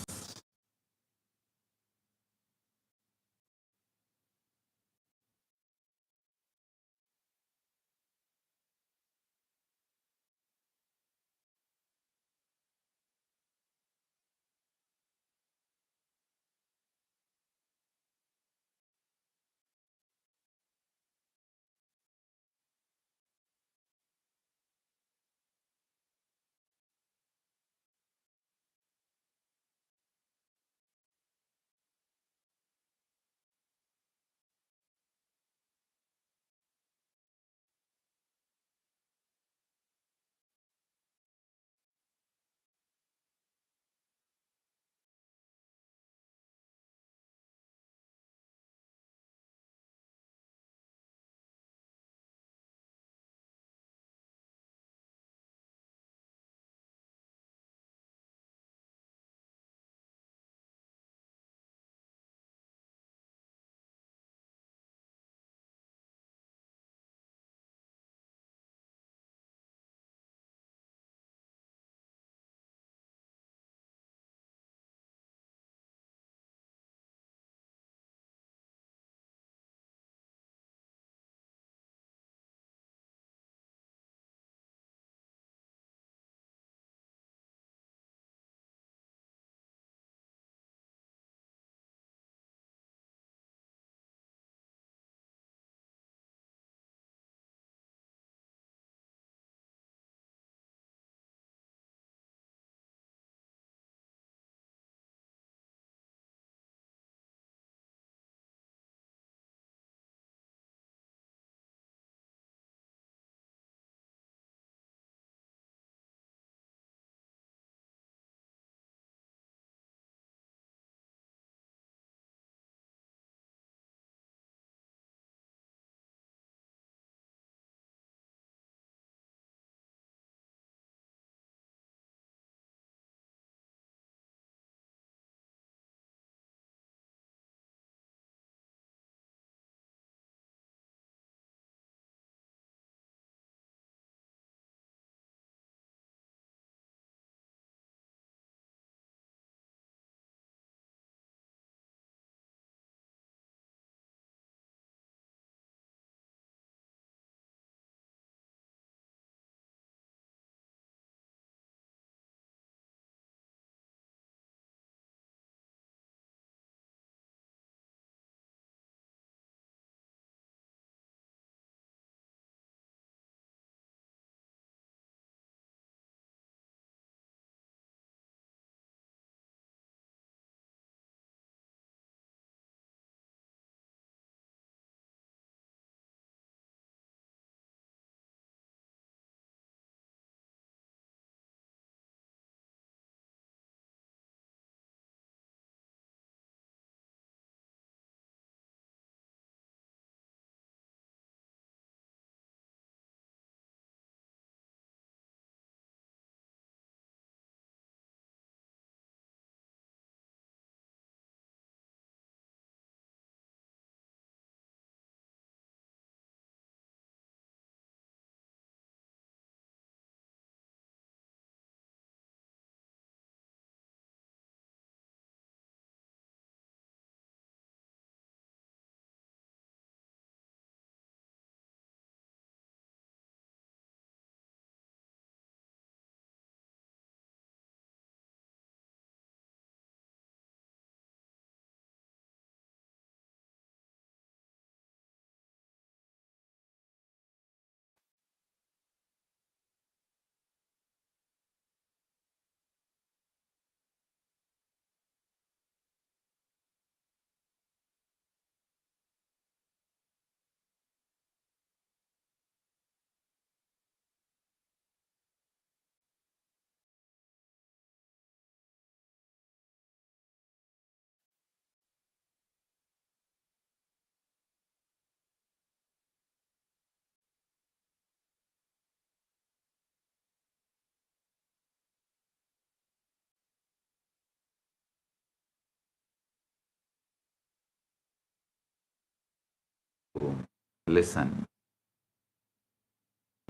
listen.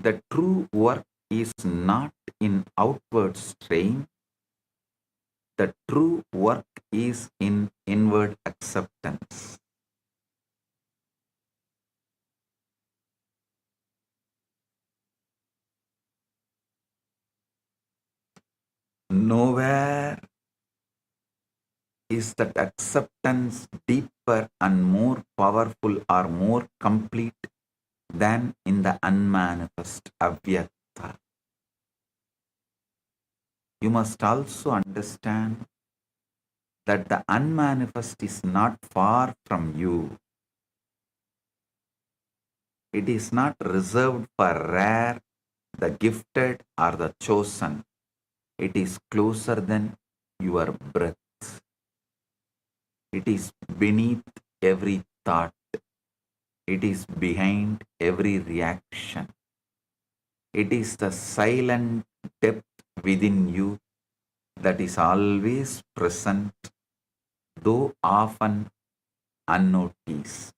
The true work is not in outward strain. The true work is in inward acceptance. Nowhere is that acceptance deeper and more powerful or more complete than in the unmanifest avyakta. You must also understand that the unmanifest is not far from you. It is not reserved for rare, the gifted, or the chosen. It is closer than your breath. It is beneath every thought. It is behind every reaction. It is the silent depth within you that is always present, though often unnoticed.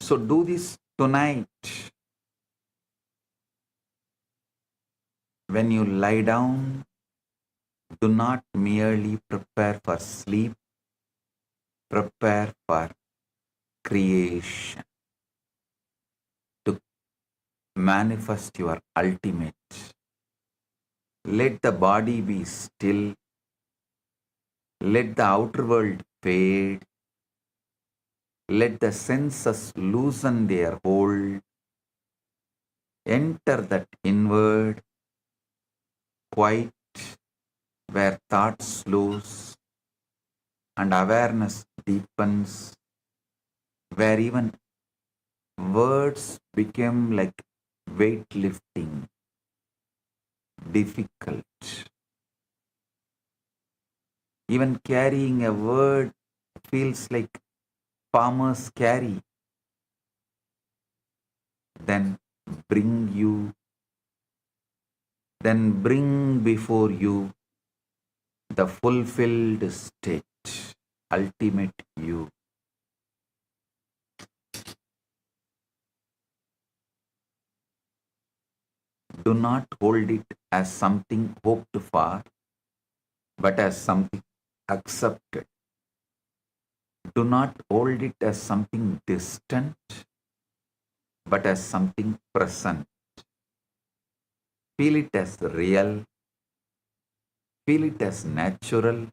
So do this tonight. When you lie down, do not merely prepare for sleep, prepare for creation, to manifest your ultimate. Let the body be still, let the outer world fade, let the senses loosen their hold, enter that inward, quiet, where thought slows and awareness deepens, where even words become like weightlifting, difficult. Even carrying a word feels like farmers carry. Then bring before you the fulfilled state, ultimate you. Do not hold it as something hoped for, but as something accepted. Do not hold it as something distant, but as something present. Feel it as real, feel it as natural,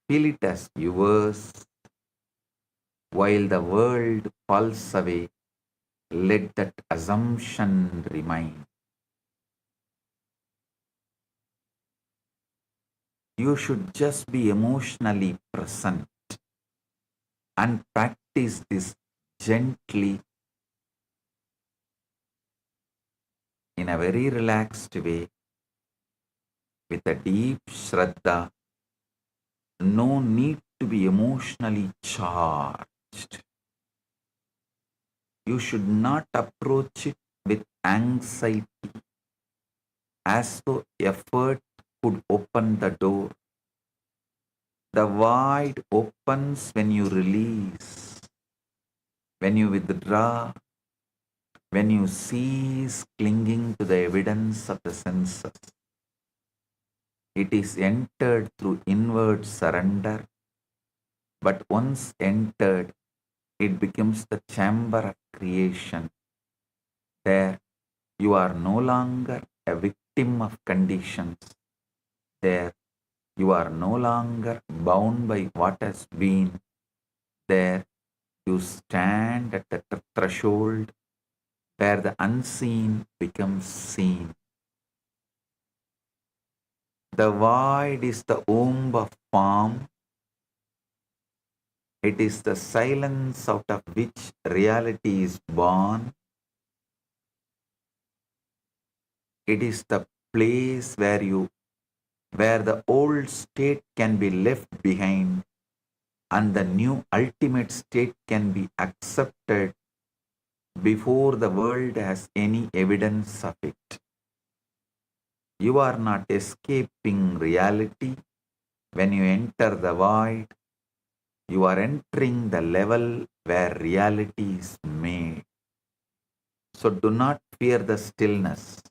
feel it as yours. While the world falls away, let that assumption remain. You should just be emotionally present and practice this gently in a very relaxed way with a deep shraddha. No need to be emotionally charged. You should not approach it with anxiety as though effort could open the door. The void opens when you release, when you withdraw, when you cease clinging to the evidence of the senses. It is entered through inward surrender, but once entered, it becomes the chamber of creation. There, you are no longer a victim of conditions. There, you are no longer bound by what has been. There, you stand at the threshold where the unseen becomes seen. The void is the womb of form. It is the silence out of which reality is born. It is the place where the old state can be left behind and the new ultimate state can be accepted before the world has any evidence of it. You are not escaping reality when you enter the void. You are entering the level where reality is made. So do not fear the stillness.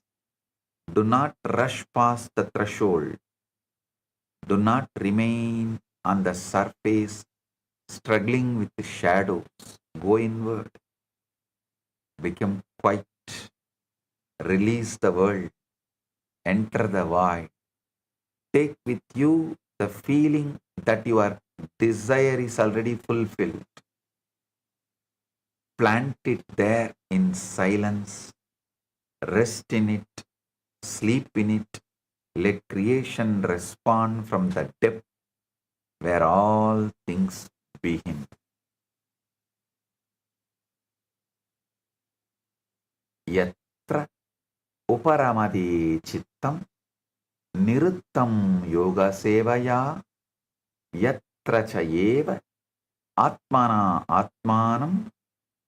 Do not rush past the threshold. Do not remain on the surface struggling with the shadows. Go inward. Become quiet. Release the world. Enter the void. Take with you the feeling that your desire is already fulfilled. Plant it there in silence. Rest in it. Sleep in it. Let creation respond from the depth where all things begin. Yatra uparamade chittam niruttam yoga sevaya yatra chayeva atmana atmanam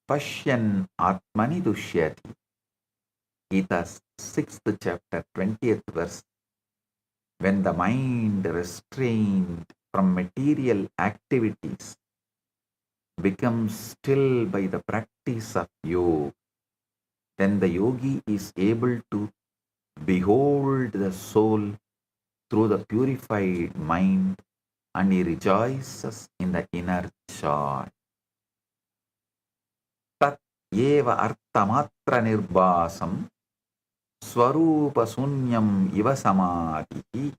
pashyan atmani dushyati. Gita's 6th chapter, 20th verse. When the mind restrained from material activities becomes still by the practice of yoga, then the yogi is able to behold the soul through the purified mind and he rejoices in the inner joy. Tat eva artamatra nirbasam swarupa sunyam iva samadhi.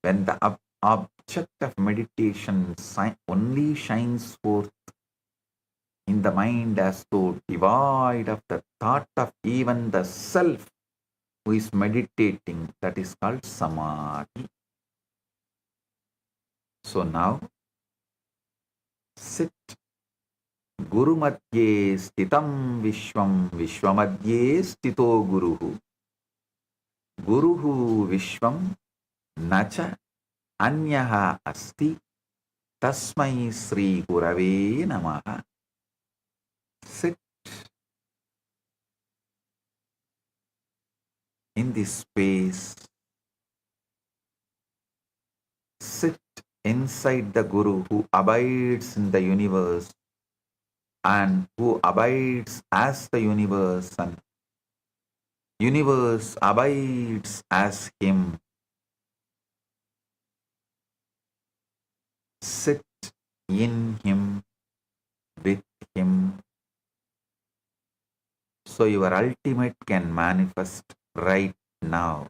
When the object of meditation only shines forth in the mind as though devoid of the thought of even the self who is meditating, that is called samadhi. So now sit. Guru madhye stitam vishwam vishwamadhye stito guruhu. Guruhu vishwam nacha anyaha asti tasmai sri gurave namaha. Sit in this space. Sit inside the Guru who abides in the universe and who abides as the universe, and universe abides as him. Sit in him, with him, so your ultimate can manifest right now.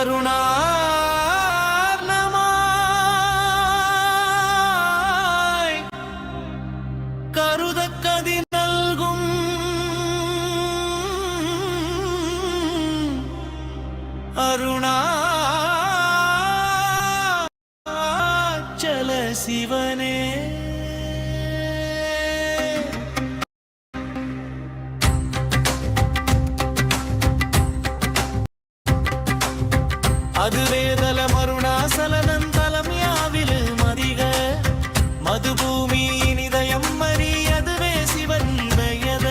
കരുണാർണമായി കരുതക്കതി നൽകും അരുണാചല ശിവനേ அதுவேதலம் அருணாசலனம் தலம் யாவிலும் அதிக மதுபூமி இனிதயம் மறியதுவே சிவன் பெயத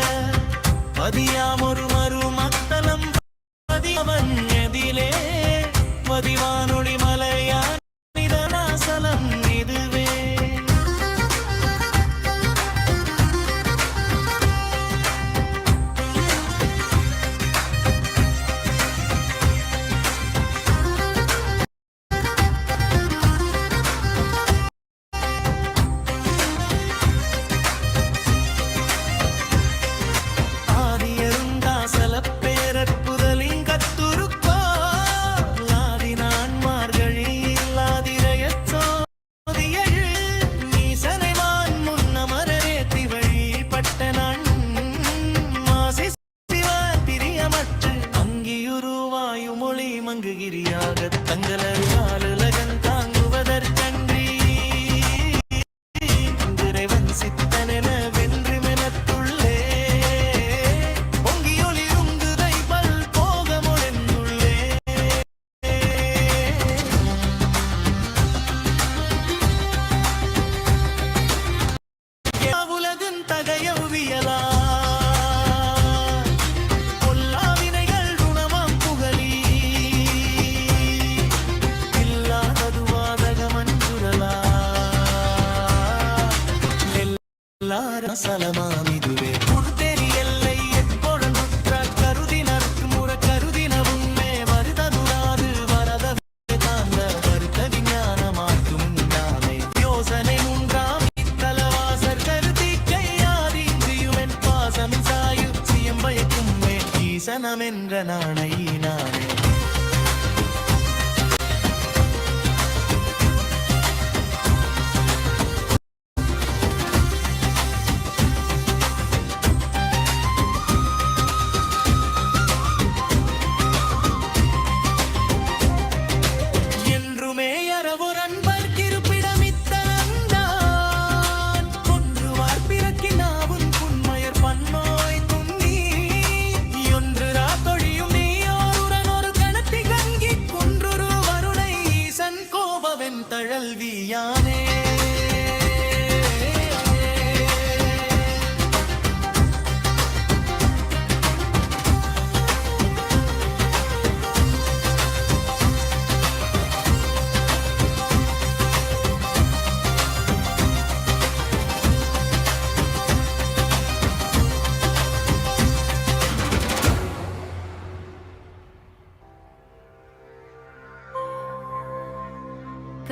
பதியாமொரு மறுமத்தலம் பதியவன் எதிலே பதிவானொளி மலையான் நிதனாசலம் இதுவே சலமாமிதுவே புடுத்தேரி எல்லை எப்பொழுதுற்ற கருதினருக்கு முற கருதினவுமே வருததுராது வரதவே தாந்த வருத்த விஞ்ஞானமாக்கும் நாமே யோசனை உண்டாம் இத்தலவாசர் கருதி கையாதீந்தியுமென் பாசம் சாயு சியம்பயக்கும் மேல் ஈசனமென்ற நாணை நானே தழல்வியானே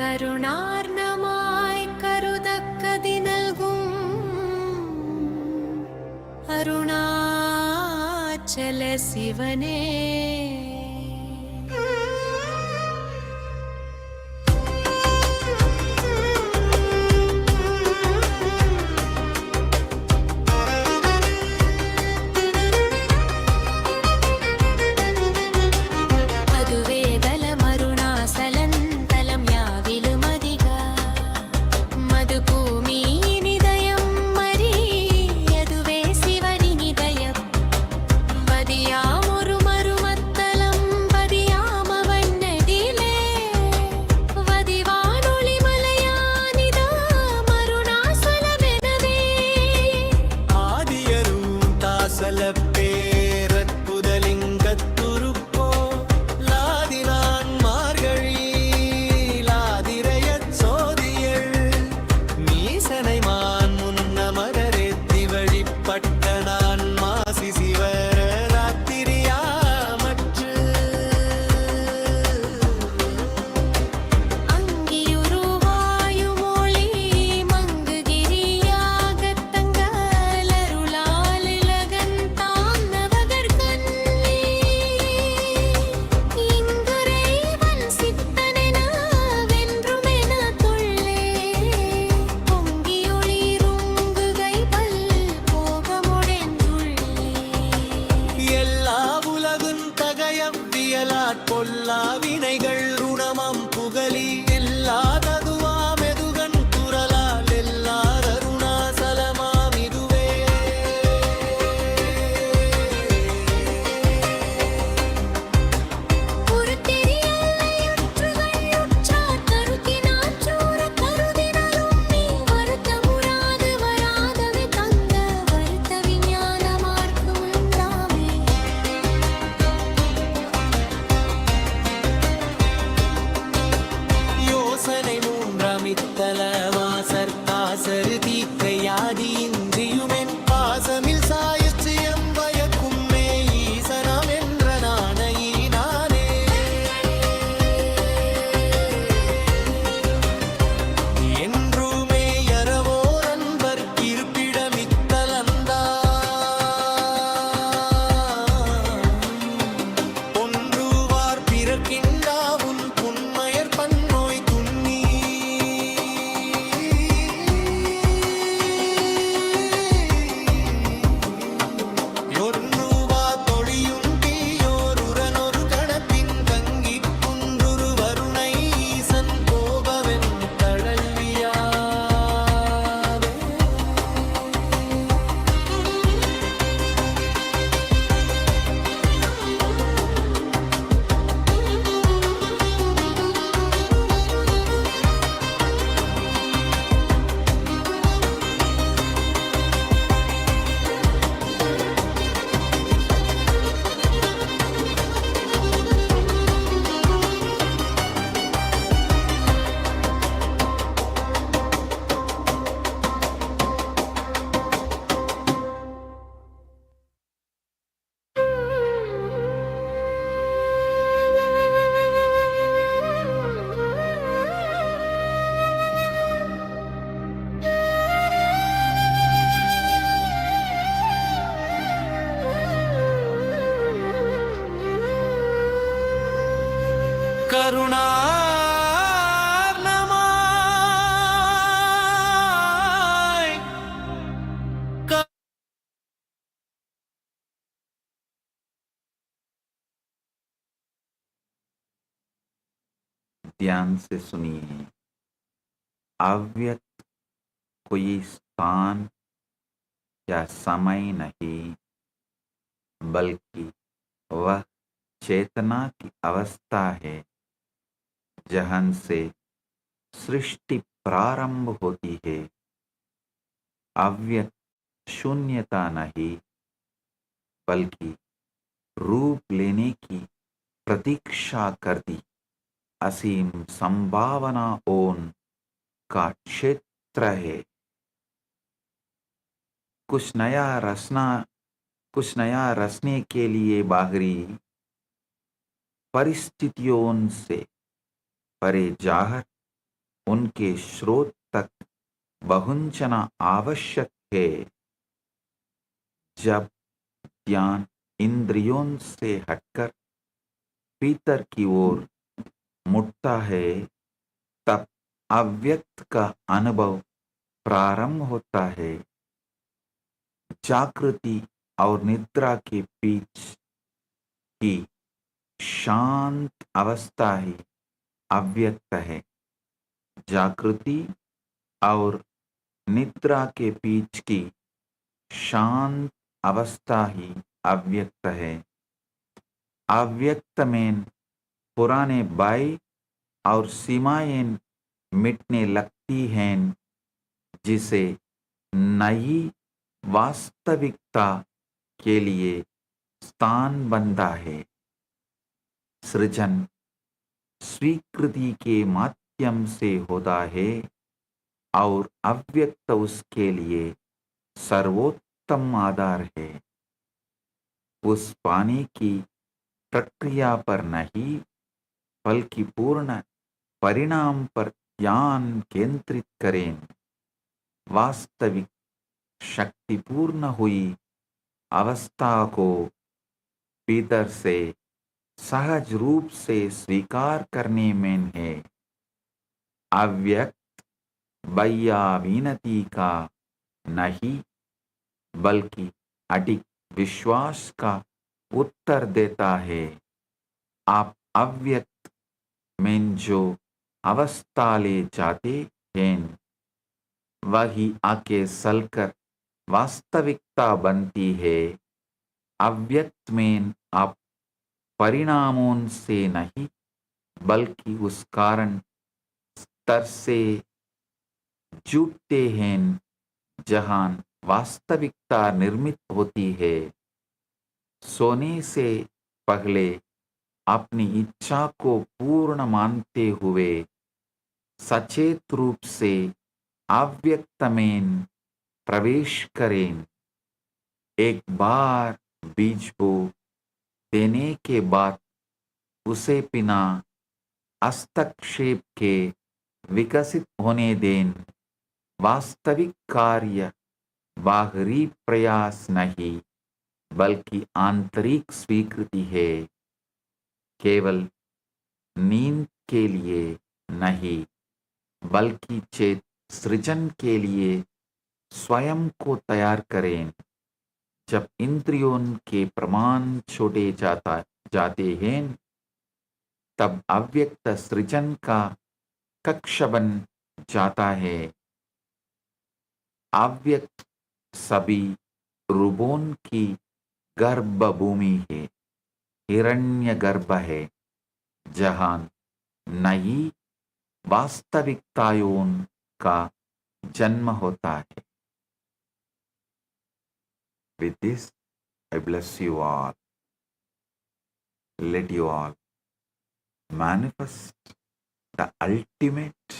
കരുണാർണമായി കരുതക്കതി നൽകും അരുണാചല ശിവനേ மதியாமொரு மருமத்தல ஈக்கையாடி இன்றியுமென் பாசமில் சாயற்று எம்பயக்கும்மே ஈசனம் என்ற நானே என்றுமே யரவோ நண்பர் இருப்பிடமித்தலந்தா ஒன்றுவார் பிறர்க்கின்றாவும் புன்மயர் பன்னோய் துண்ணி ஒன்றுவா தொழியும் தீயோர் உரனொரு கணப்பின் தங்கிக் குன்றுரு வருணை ஈசன் கோபவென் தழல்வியாவே கருணார்ணமாய் ध्यान से सुनिए। अव्यक्त कोई स्थान या समय नहीं, बल्कि वह चेतना की अवस्था है जहाँ से सृष्टि प्रारंभ होती है। अव्यक्त शून्यता नहीं, बल्कि रूप लेने की प्रतीक्षा करती असीम संभावना ओन का क्षेत्र है। कुछ नया रचने के लिए बाहरी परिस्थितियों से परे जाकर उनके स्रोत तक पहुंचना आवश्यक है। जब ध्यान इंद्रियों से हटकर भीतर की ओर मुड़ता है, तब अव्यक्त का अनुभव प्रारंभ होता है। जागृति और निद्रा के बीच की शांत अवस्था ही अव्यक्त है। जागृति और निद्रा के बीच की शांत अवस्था ही अव्यक्त है। अव्यक्त में पुराने भय और सीमाएं मिटने लगती हैं, जिसे नई वास्तविकता के लिए स्थान बनता है। सृजन स्वीकृति के माध्यम से होता है और अव्यक्त उसके लिए सर्वोत्तम आधार है। उस पाने की प्रक्रिया पर नहीं, बल्कि पूर्ण परिणाम पर ध्यान केंद्रित करें। वास्तविक शक्तिपूर्ण हुई अवस्था को भीतर से सहज रूप से स्वीकार करने में है। अव्यक्त भैया विनती का नहीं, बल्कि अडिग विश्वास का उत्तर देता है। आप अव्यक्त में जो अवस्था ले जाते हैं, वही आके सलकर वास्तविकता बनती है। अव्यक्त में आप परिणामों से नहीं, बल्कि उस कारण स्तर से जुटते हैं जहां वास्तविकता निर्मित होती है। सोने से पहले अपनी इच्छा को पूर्ण मानते हुए सचेत रूप से अव्यक्त में प्रवेश करें। एक बार बीज बो देने के बाद उसे बिना हस्तक्षेप के विकसित होने दें। वास्तविक कार्य बाहरी प्रयास नहीं बल्कि आंतरिक स्वीकृति है। केवल नींद के लिए नहीं बल्कि चेत सृजन के लिए स्वयं को तैयार करें। जब इंद्रियों के प्रमाण छोटे जाते हैं तब अव्यक्त सृजन का कक्ष बन जाता है। अव्यक्त सभी रूपों की गर्भ भूमि है, हिरण्य गर्भ है, जहां नई वास्तविकताओं का जन्म होता है। With this, I bless you all. Let you all manifest the ultimate.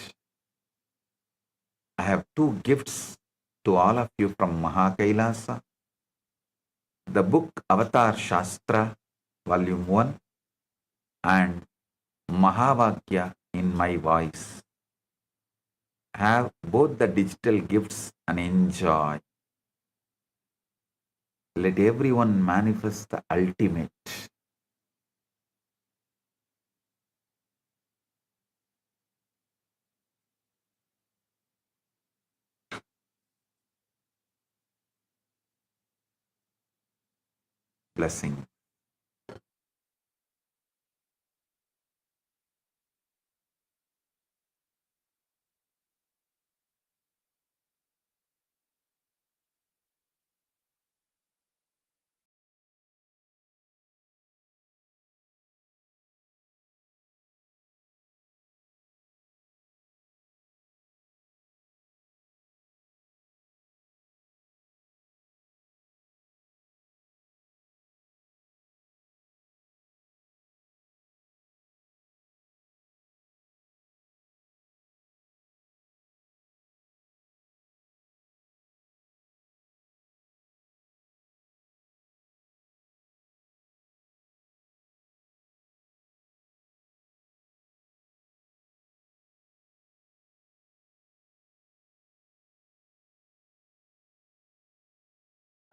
I have two gifts to all of you from Kailasa. The book Avatar Shastra, Volume 1, and Mahavakya in my voice. Have both the digital gifts and enjoy. Let everyone manifest the ultimate. Blessing.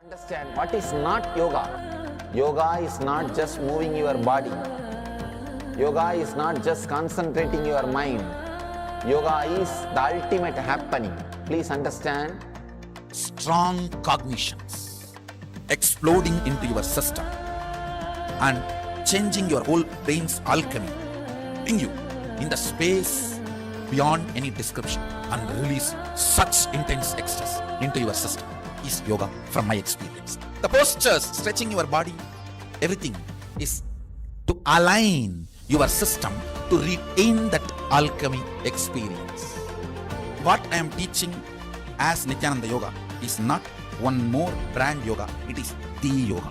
Understand what is not yoga. Yoga is not just moving your body. Yoga is not just concentrating your mind. Yoga is the ultimate happening. Please understand. Strong cognitions exploding into your system and changing your whole brain's alchemy, bring you in the space beyond any description and release such intense ecstasy into your system is yoga from my experience. The postures, stretching your body, everything is to align your system to retain that alchemy experience. What I am teaching as Nithyananda Yoga is not one more brand yoga, it is the yoga.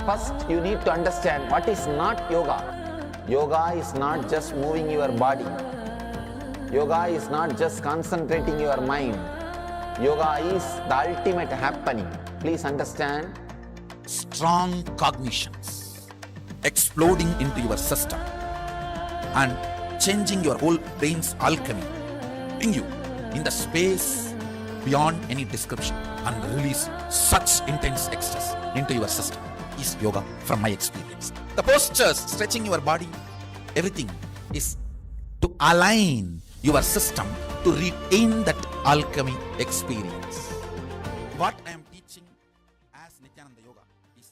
First, you need to understand what is not yoga. Yoga is not just moving your body. Yoga is not just concentrating your mind. Yoga is the ultimate happening. Please understand. Strong cognitions exploding into your system and changing your whole brain's alchemy, bring you in the space beyond any description and release such intense ecstasy into your system is yoga from my experience. The postures, stretching your body, everything is to align your system to retain that alchemy experience. What I am teaching as Nithyananda Yoga is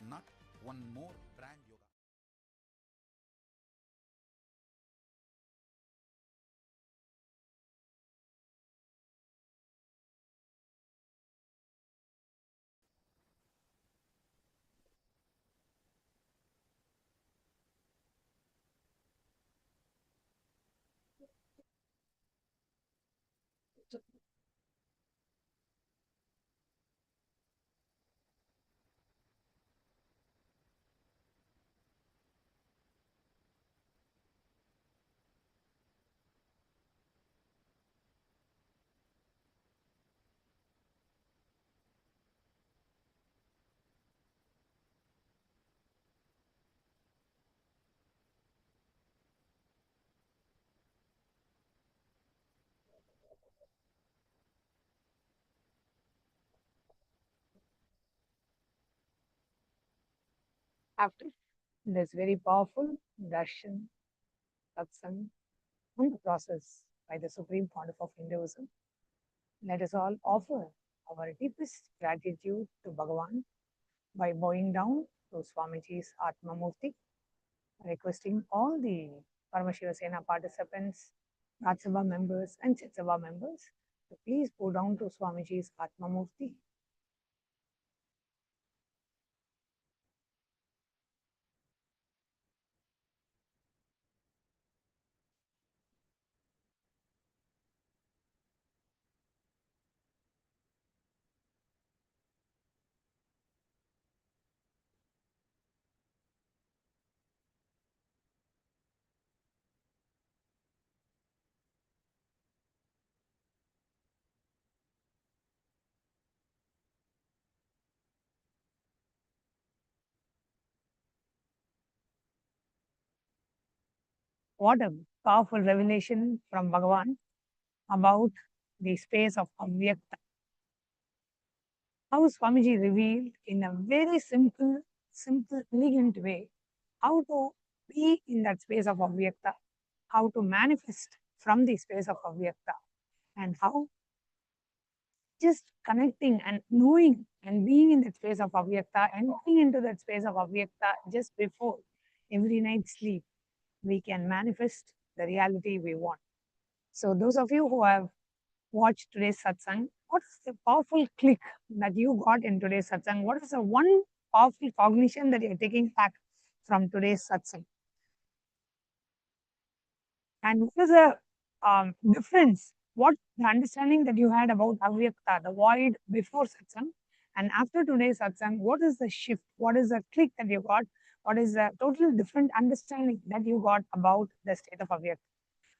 after this very powerful darshan, satsang, and the process by the Supreme Pontiff of Hinduism, let us all offer our deepest gratitude to Bhagavan by bowing down to Swamiji's Atma Murti, requesting all the Paramashiva Sena participants, Rajya Sabha members, and Chit Sabha members to please bow down to Swamiji's Atma Murti. What a powerful revelation from Bhagavan about the space of Avyakta. How Swamiji revealed in a very simple, elegant way how to be in that space of Avyakta, how to manifest from the space of Avyakta, and how just connecting and knowing and being in that space of Avyakta and going into that space of Avyakta just before every night's sleep, we can manifest the reality we want. So, those of you who have watched today's satsang, what is the powerful click that you got in today's satsang? What is the one powerful cognition that you're taking back from today's satsang? And what is the difference? What the understanding that you had about Avyakta, the void before satsang, and after today's satsang, what is the shift? What is the click that you got? What is the total different understanding that you got about the state of Avyakta?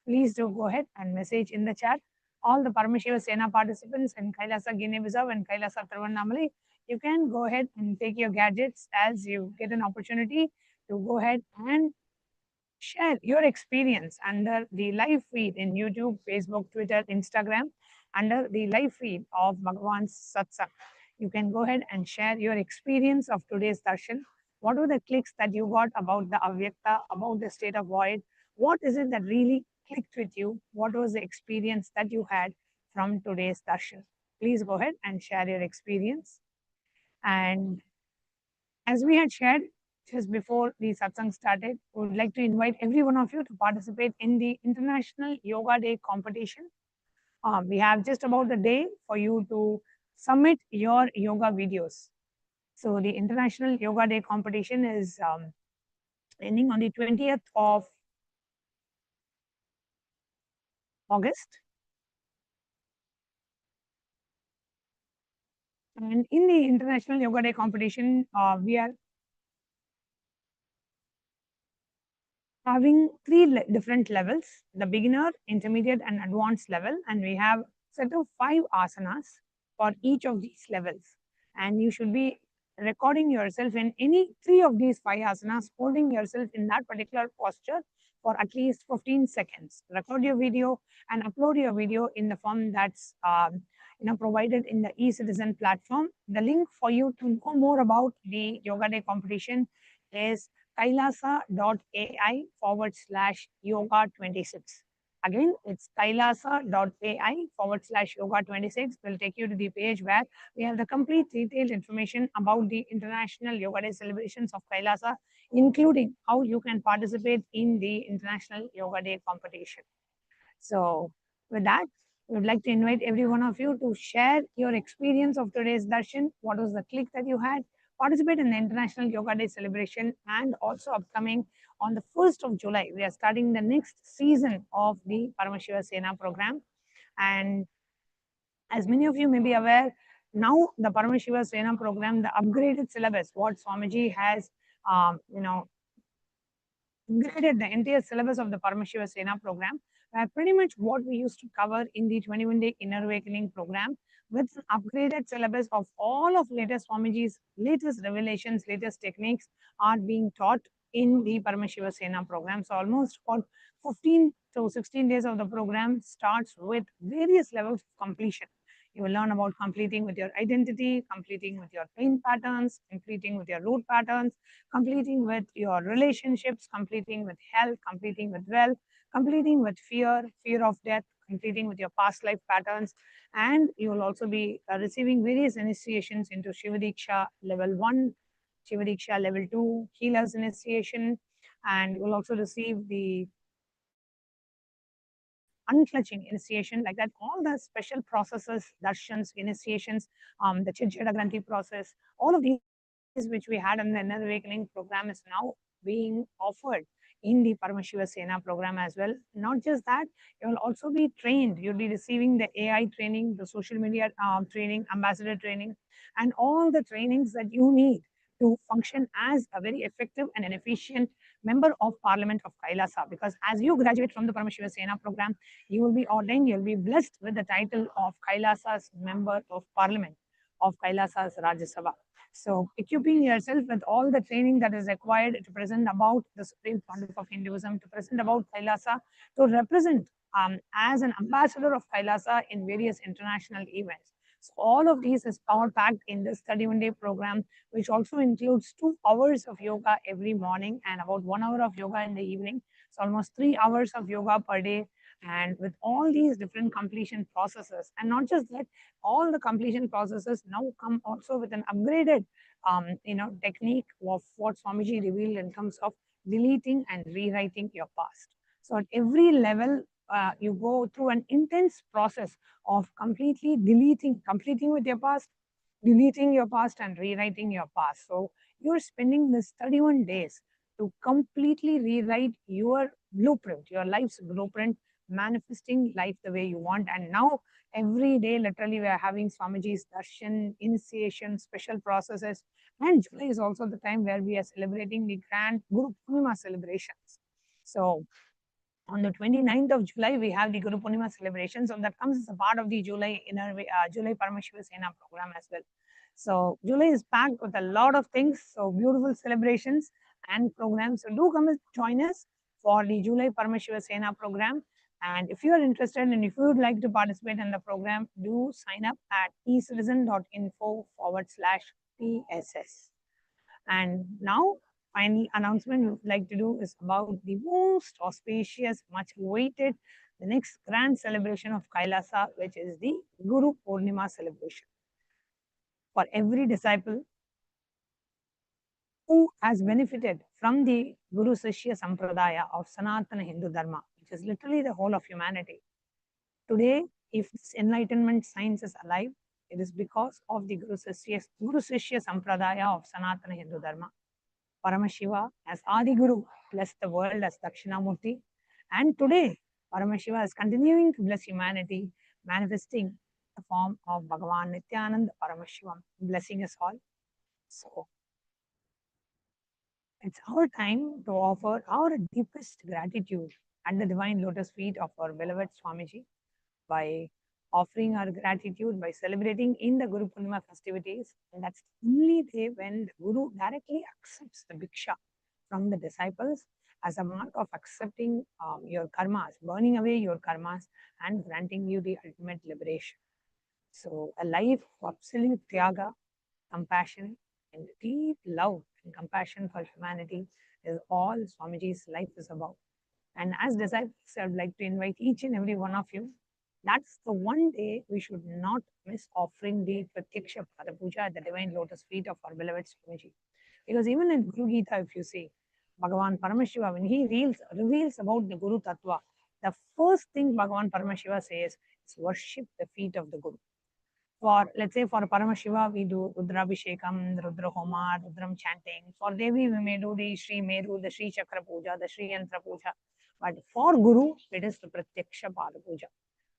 Please do go ahead and message in the chat. All the Paramashiva Sena participants in Kailasa, Guinea-Bissau and Kailasa, Tiruvannamalai, you can go ahead and take your gadgets as you get an opportunity to go ahead and share your experience under the live feed in YouTube, Facebook, Twitter, Instagram, under the live feed of Bhagavan's Satsang. You can go ahead and share your experience of today's darshan. What were the clicks that you got about the Avyakta, about the state of void? What is it that really clicked with you? What was the experience that you had from today's darshan? Please go ahead and share your experience. And as we had shared just before the satsang started, we would like to invite every one of you to participate in the International Yoga Day competition. We have just about the day for you to submit your yoga videos. So the International Yoga Day competition is ending on the 20th of August. And in the International Yoga Day competition, we are having three different levels: the beginner, intermediate, and advanced level. And we have set of 5 asanas for each of these levels. And you should be recording yourself in any 3 of these 5 asanas, holding yourself in that particular posture for at least 15 seconds. Record your video and upload your video in the form that's provided in the eCitizen platform. The link for you to know more about the Yoga Day competition is kailasa.ai/yoga26. Again, it's kailasa.ai/yoga26 will take you to the page where we have the complete detailed information about the International Yoga Day celebrations of Kailasa, including how you can participate in the International Yoga Day competition. So with that, we would like to invite every one of you to share your experience of today's darshan. What was the click that you had? Participate in the International Yoga Day celebration, and also upcoming on the 1st of July, we are starting the next season of the Paramashiva Sena program. And as many of you may be aware, now the Paramashiva Sena program, the upgraded syllabus, what Swamiji has, upgraded the entire syllabus of the Paramashiva Sena program, where pretty much what we used to cover in the 21-day Inner Awakening program, with an upgraded syllabus of all of latest Swamiji's latest revelations, latest techniques are being taught in the Paramashiva Sena program. So almost about 15 to 16 days of the program starts with various levels of completion. You will learn about completing with your identity, completing with your pain patterns, completing with your root patterns, completing with your relationships, completing with health, completing with wealth, completing with fear, fear of death, completing with your past life patterns. And you will also be receiving various initiations into Shivadiksha level 1, Shivadiksha level 2, Healer's initiation, and you will also receive the unclutching initiation, like that, all the special processes, darshans, initiations, the Chicheda Granthi process, all of these which we had in the Inner Awakening program is now being offered in the Paramashiva Sena program as well. Not just that, you will also be trained. You'll be receiving the AI training, the social media training, ambassador training, and all the trainings that you need to function as a very effective and an efficient member of Parliament of Kailasa. Because as you graduate from the Paramashiva Sena program, you will be ordained, you'll be blessed with the title of Kailasa's Member of Parliament of Kailasa's Rajya Sabha. So equipping yourself with all the training that is required to present about the Supreme Pontiff of Hinduism, to present about Kailasa, to represent as an ambassador of Kailasa in various international events. So all of these is power packed in the study one day program, which also includes 2 hours of yoga every morning and about 1 hour of yoga in the evening. So almost 3 hours of yoga per day. And with all these different completion processes, and not just that, all the completion processes now come also with an upgraded technique of what Swamiji revealed in terms of deleting and rewriting your past. So at every level, you go through an intense process of completing with your past, deleting your past and rewriting your past. So you're spending this 31 days to completely rewrite your blueprint, your life's blueprint, manifesting life the way you want. And now every day, literally, we are having Swamiji's darshan, initiation, special processes. And July is also the time where we are celebrating the grand Guru Purnima celebrations. So on the 29th of July, we have the Guru Purnima celebration. So that comes as a part of the July July Paramashiva Sena program as well. So July is packed with a lot of things. So beautiful celebrations and programs. So do come and join us for the July Paramashiva Sena program. And if you are interested and if you would like to participate in the program, do sign up at ecitizen.info/PSS. And now, final announcement we would like to do is about the most auspicious, much awaited, the next grand celebration of Kailasa, which is the Guru Purnima celebration. For every disciple who has benefited from the Guru Sishya Sampradaya of Sanatana Hindu Dharma, which is literally the whole of humanity. Today, if this enlightenment science is alive, it is because of the Guru Sishya Sampradaya of Sanatana Hindu Dharma. Paramashiva as Adi Guru blessed the world as Dakshinamurti. And today, Paramashiva is continuing to bless humanity, manifesting the form of Bhagavan Nithyananda Paramashivam, blessing us all. So, it's our time to offer our deepest gratitude at the divine lotus feet of our beloved Swamiji by offering our gratitude by celebrating in the Guru Purnima festivities. And that's the only day when the Guru directly accepts the Bhiksha from the disciples as a mark of accepting your karmas, burning away your karmas and granting you the ultimate liberation. So a life of absolute tyaga, compassion, and deep love and compassion for humanity is all Swamiji's life is about. And as disciples, I would like to invite each and every one of you. That's the one day we should not miss offering the Pratyaksha Pada Puja at the divine lotus feet of our beloved Swamiji. Because even in Guru Gita, if you see, Bhagavan Paramashiva, when he reveals about the Guru Tattva, the first thing Bhagavan Paramashiva says is worship the feet of the Guru. For, let's say, for Paramashiva, we do Rudrabhishekam, Rudra Homa, Rudram chanting. For Devi, we may do the Sri Meru, the Sri Chakra Puja, the Sri Yantra Puja. But for Guru, it is the Pratyaksha Pada Puja.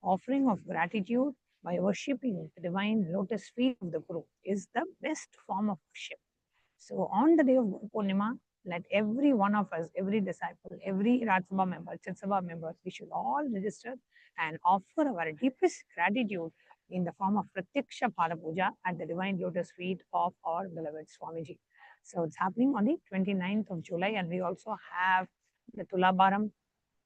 Offering of gratitude by worshipping the divine lotus feet of the Guru is the best form of worship. So on the day of Guru Purnima, let every one of us, every disciple, every Rajya Sabha member, Chitta Sabha member, we should all register and offer our deepest gratitude in the form of Pratyaksha Pada Puja at the divine lotus feet of our beloved Swamiji. So it's happening on the 29th of July, and we also have the Tulabharam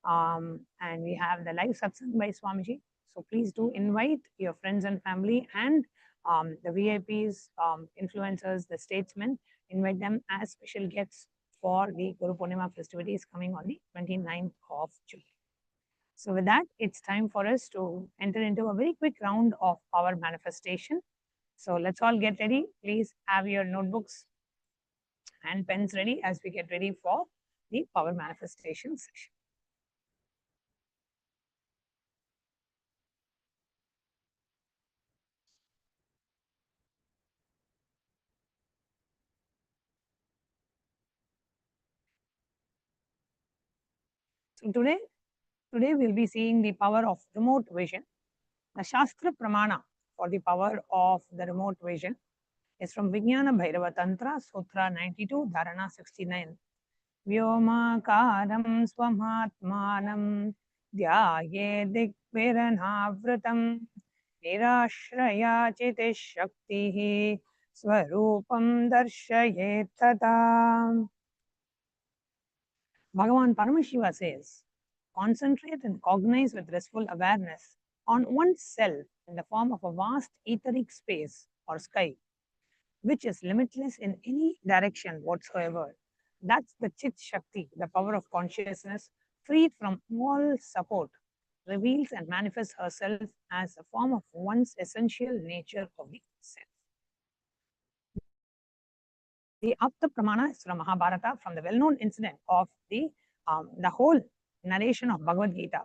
and we have the live satsang by Swamiji. So So please do invite your friends and family and the VIPs, influencers, the statesmen, invite them as special guests for the Guru Purnima festivities coming on the 29th of July. So with that, it's time for us to enter into a very quick round of power manifestation. So let's all get ready. Please have your notebooks and pens ready as we get ready for the power manifestation session. So today we'll be seeing the power of remote vision. The Shastra Pramana for the power of the remote vision is from Vijnana Bhairava Tantra, Sutra 92, Dharana 69. Vyomakaram swamatmanam dhyaye dikviranavratam nirashraya chitish shaktihi swarupam darshayet tata. Bhagavan Paramashiva says, concentrate and cognize with restful awareness on oneself in the form of a vast etheric space or sky, which is limitless in any direction whatsoever. That's the Chit Shakti, the power of consciousness, freed from all support, reveals and manifests herself as a form of one's essential nature of the self. The Apta Pramana is from Mahabharata, from the well-known incident of the whole narration of Bhagavad Gita.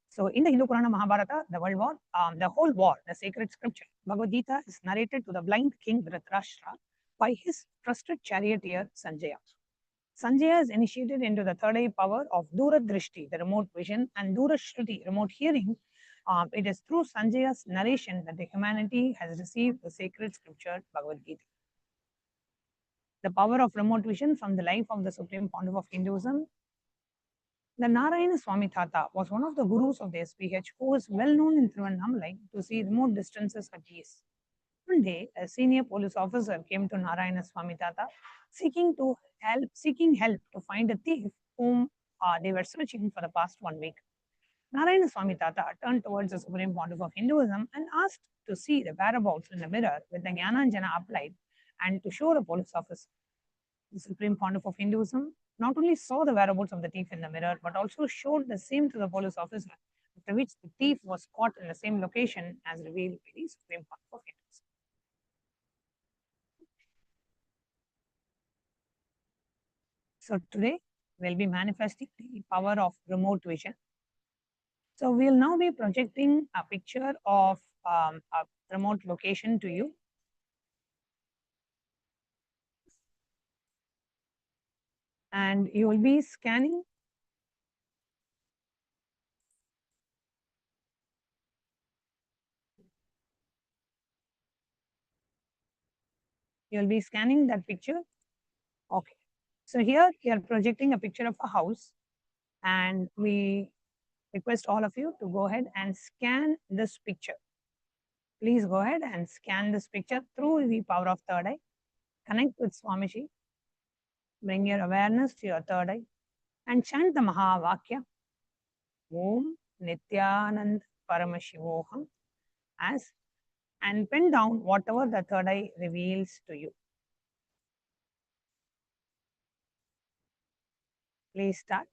So in the Hindu Purana Mahabharata, the world war, the whole war, the sacred scripture, Bhagavad Gita is narrated to the blind king Dhritarashtra by his trusted charioteer Sanjaya. Sanjaya is initiated into the third eye power of Duradrishti, the remote vision, and Durashruti, remote hearing. It is through Sanjaya's narration that the humanity has received the sacred scripture Bhagavad Gita. The power of remote vision from the life of the Supreme Pontiff of Hinduism. The Narayana Swami Tata was one of the gurus of the SPH who was well known in Tiruvannamalai to see remote distances at ease. One day, a senior police officer came to Narayana Swami Tata seeking help to find a thief whom they were searching for the past 1 week. Narayana Swami Tata turned towards the Supreme Pontiff of Hinduism and asked to see the whereabouts in the mirror with the Jnananjana applied and to show the police officer. The Supreme Pontiff of Hinduism not only saw the whereabouts of the thief in the mirror, but also showed the same to the police officer, after which the thief was caught in the same location as revealed by the Supreme Pontiff of Hinduism. So today, we'll be manifesting the power of remote vision. So we'll now be projecting a picture of a remote location to you. And you will be scanning that picture. Okay. So here we are projecting a picture of a house, and we request all of you to go ahead and scan this picture. Please go ahead and scan this picture through the power of third eye. Connect with Swamiji. Bring your awareness to your third eye and chant the Mahavakya. Om Nithyananda Paramashivoham as and pen down whatever the third eye reveals to you. Please start.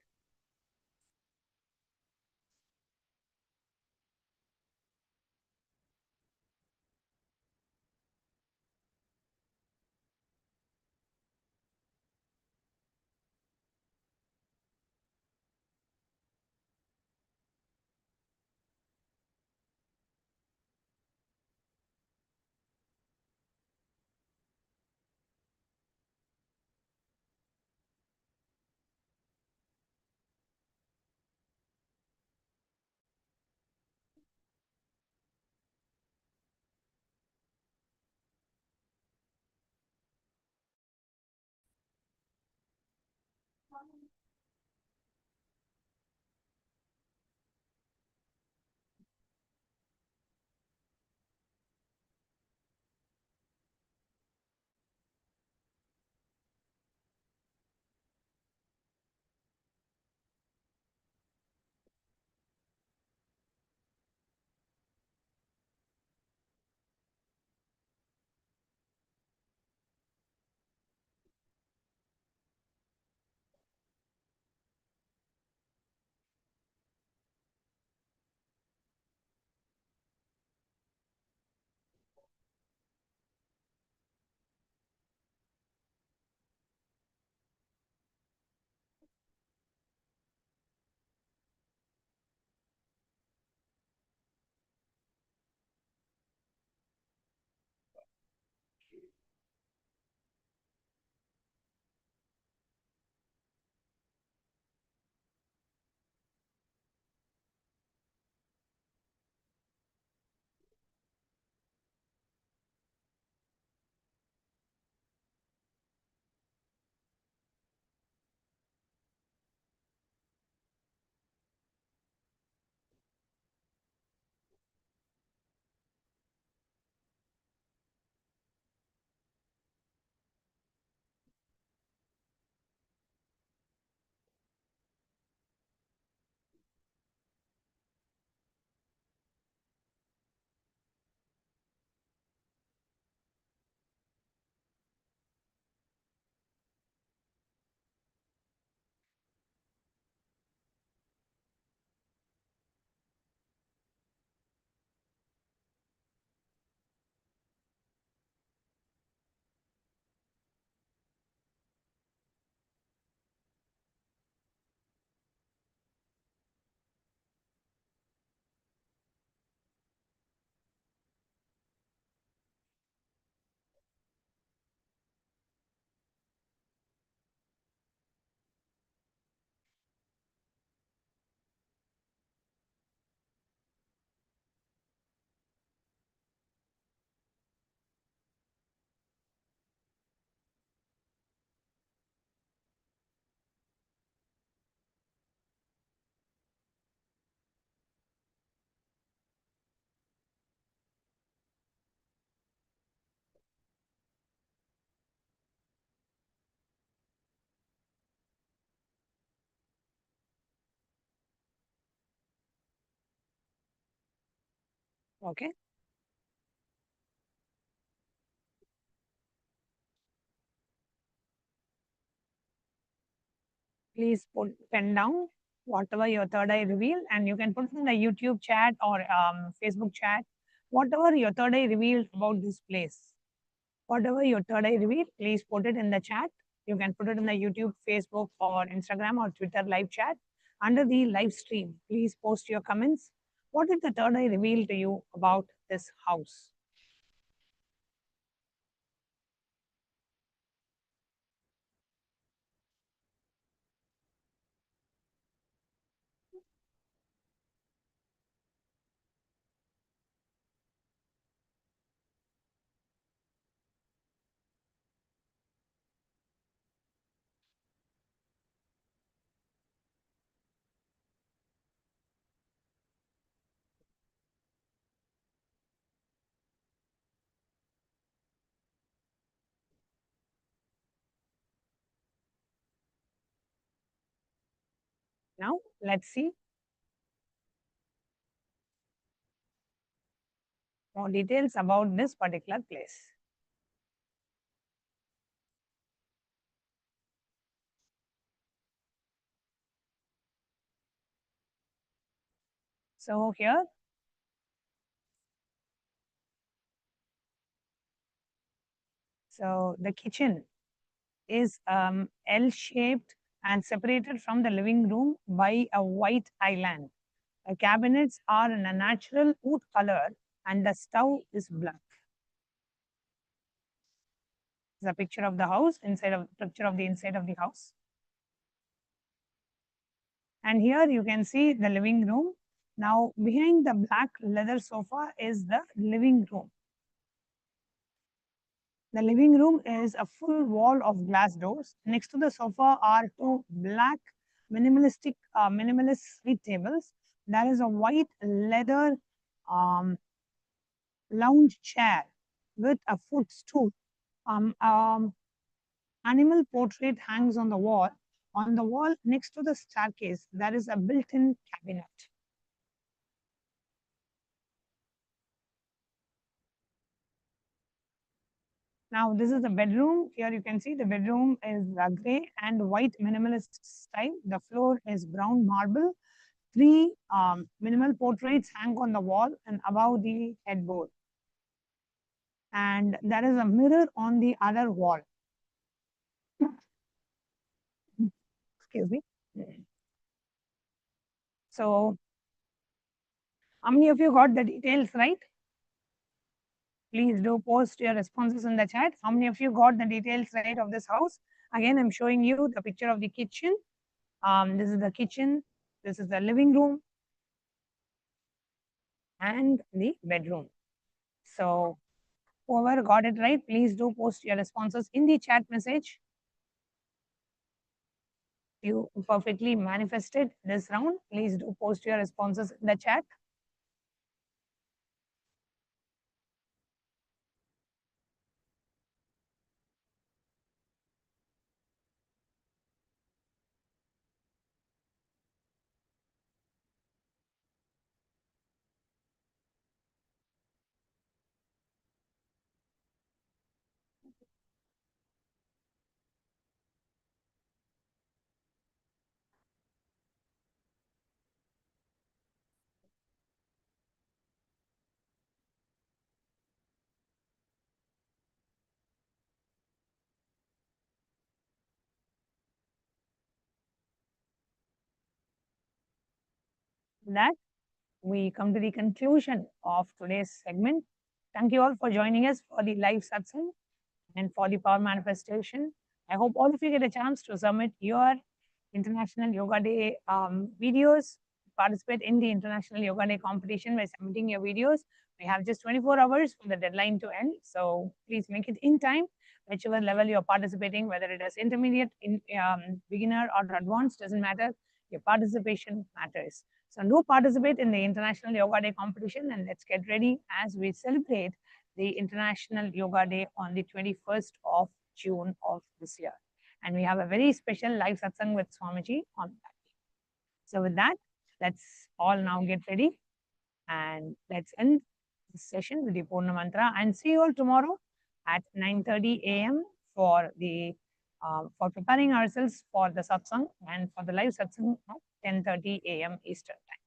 Okay. Please put pen down whatever your third eye revealed, and you can put it in the YouTube chat or Facebook chat, whatever your third eye revealed about this place. Whatever your third eye revealed, please put it in the chat. You can put it in the YouTube, Facebook, or Instagram or Twitter live chat. Under the live stream, please post your comments. What did the third eye reveal to you about this house? Now, let's see more details about this particular place. So here, so the kitchen is L-shaped and separated from the living room by a white island. The cabinets are in a natural wood color and the stove is black. This is a picture of the house, picture of the inside of the house. And here you can see the living room. Now behind the black leather sofa is the living room. The living room is a full wall of glass doors. Next to the sofa are two black minimalist sweet tables. There is a white leather lounge chair with a footstool. Animal portrait hangs on the wall. On the wall next to the staircase, there is a built-in cabinet. Now, this is the bedroom. Here you can see the bedroom is gray and white minimalist style. The floor is brown marble. Three minimal portraits hang on the wall and above the headboard. And there is a mirror on the other wall. Excuse me. So, how many of you got the details right? Please do post your responses in the chat. How many of you got the details right of this house? Again, I'm showing you the picture of the kitchen. This is the kitchen. This is the living room and the bedroom. So whoever got it right, please do post your responses in the chat message. You perfectly manifested this round. Please do post your responses in the chat. That we come to the conclusion of today's segment. Thank you all for joining us for the live satsang and for the power manifestation. I hope all of you get a chance to submit your International Yoga Day videos, participate in the International Yoga Day competition by submitting your videos. We have just 24 hours for the deadline to end. So please make it in time, whichever level you're participating, whether it is intermediate, beginner or advanced, doesn't matter. Your participation matters. So do participate in the International Yoga Day competition and let's get ready as we celebrate the International Yoga Day on the 21st of June of this year. And we have a very special live satsang with Swamiji on that day. So with that, let's all now get ready and let's end this session with the Purna Mantra, and see you all tomorrow at 9:30 a.m. for the for preparing ourselves for the satsang and for the live satsang at 10:30 a.m. Eastern Time.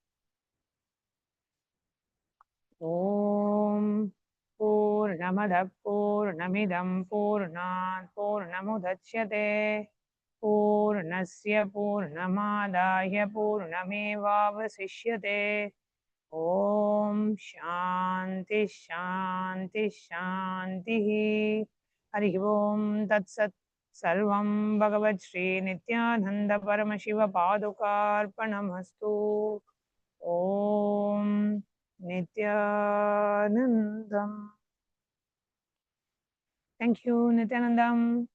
Om Purnamada Purnamidam Purnat Purnamudachyate Purnasya Purnamadaya Purnamevavasishyate. Om Shanti Shanti Shanti. Hari Om Tat Sat. Sarvam Bhagavat Shri Nithyananda Paramashiva Padukarpanamastu. Om Nithyanandam. Thank you, Nithyanandam.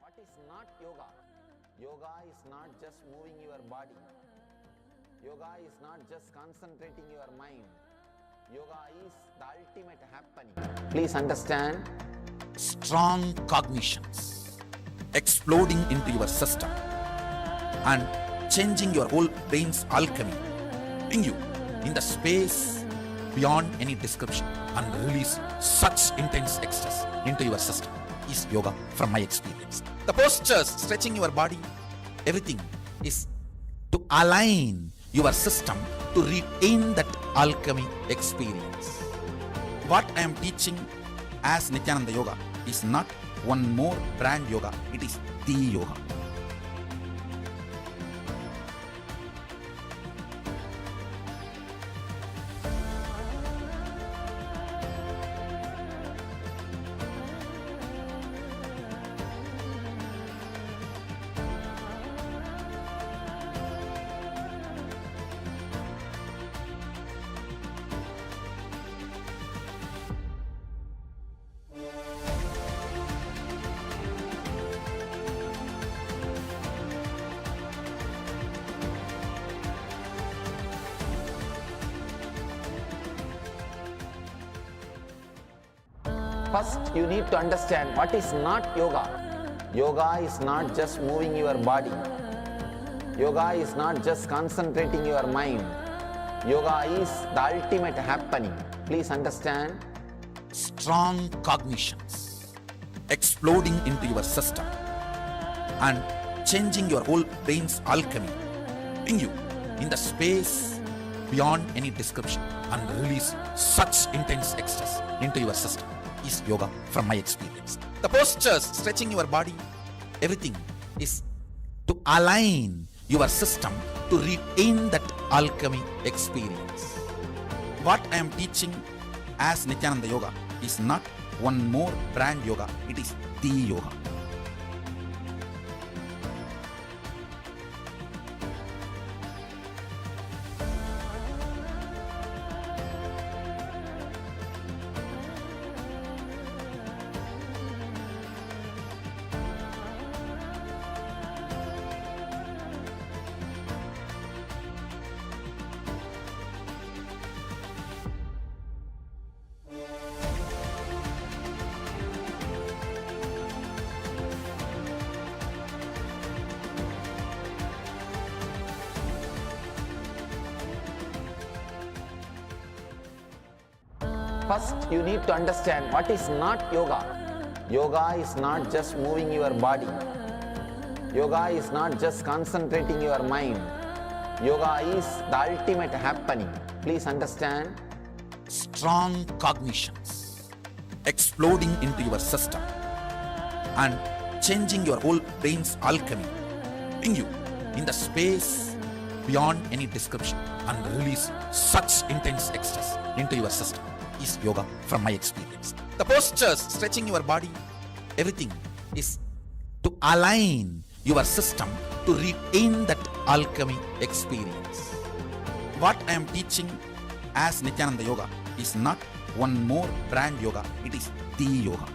What is not yoga? Yoga is not just moving your body. Yoga is not just concentrating your mind. Yoga is the ultimate happening. Please understand. Strong cognitions exploding into your system and changing your whole brain's alchemy, putting you in the space beyond any description and release such intense ecstasy into your system is yoga from my experience. The postures, stretching your body, everything is to align your system to retain that alchemy experience. What I am teaching as Nithyananda Yoga is not one more brand yoga, it is the yoga. First, you need to understand what is not yoga. Yoga is not just moving your body. Yoga is not just concentrating your mind. Yoga is the ultimate happening. Please understand. Strong cognitions exploding into your system and changing your whole brain's alchemy, putting you in the space beyond any description and release such intense ecstasy into your system is yoga from my experience. The postures, stretching your body, everything is to align your system to retain that alchemy experience. What I am teaching as Nithyananda Yoga is not one more brand yoga, it is the yoga. First, you need to understand what is not yoga. Yoga is not just moving your body. Yoga is not just concentrating your mind. Yoga is the ultimate happening. Please understand. Strong cognitions exploding into your system and changing your whole brain's alchemy, putting you in the space beyond any description and release such intense ecstasy into your system is yoga from my experience. The postures, stretching your body, everything is to align your system to retain that alchemy experience. What I am teaching as Nithyananda Yoga is not one more brand yoga, it is the yoga.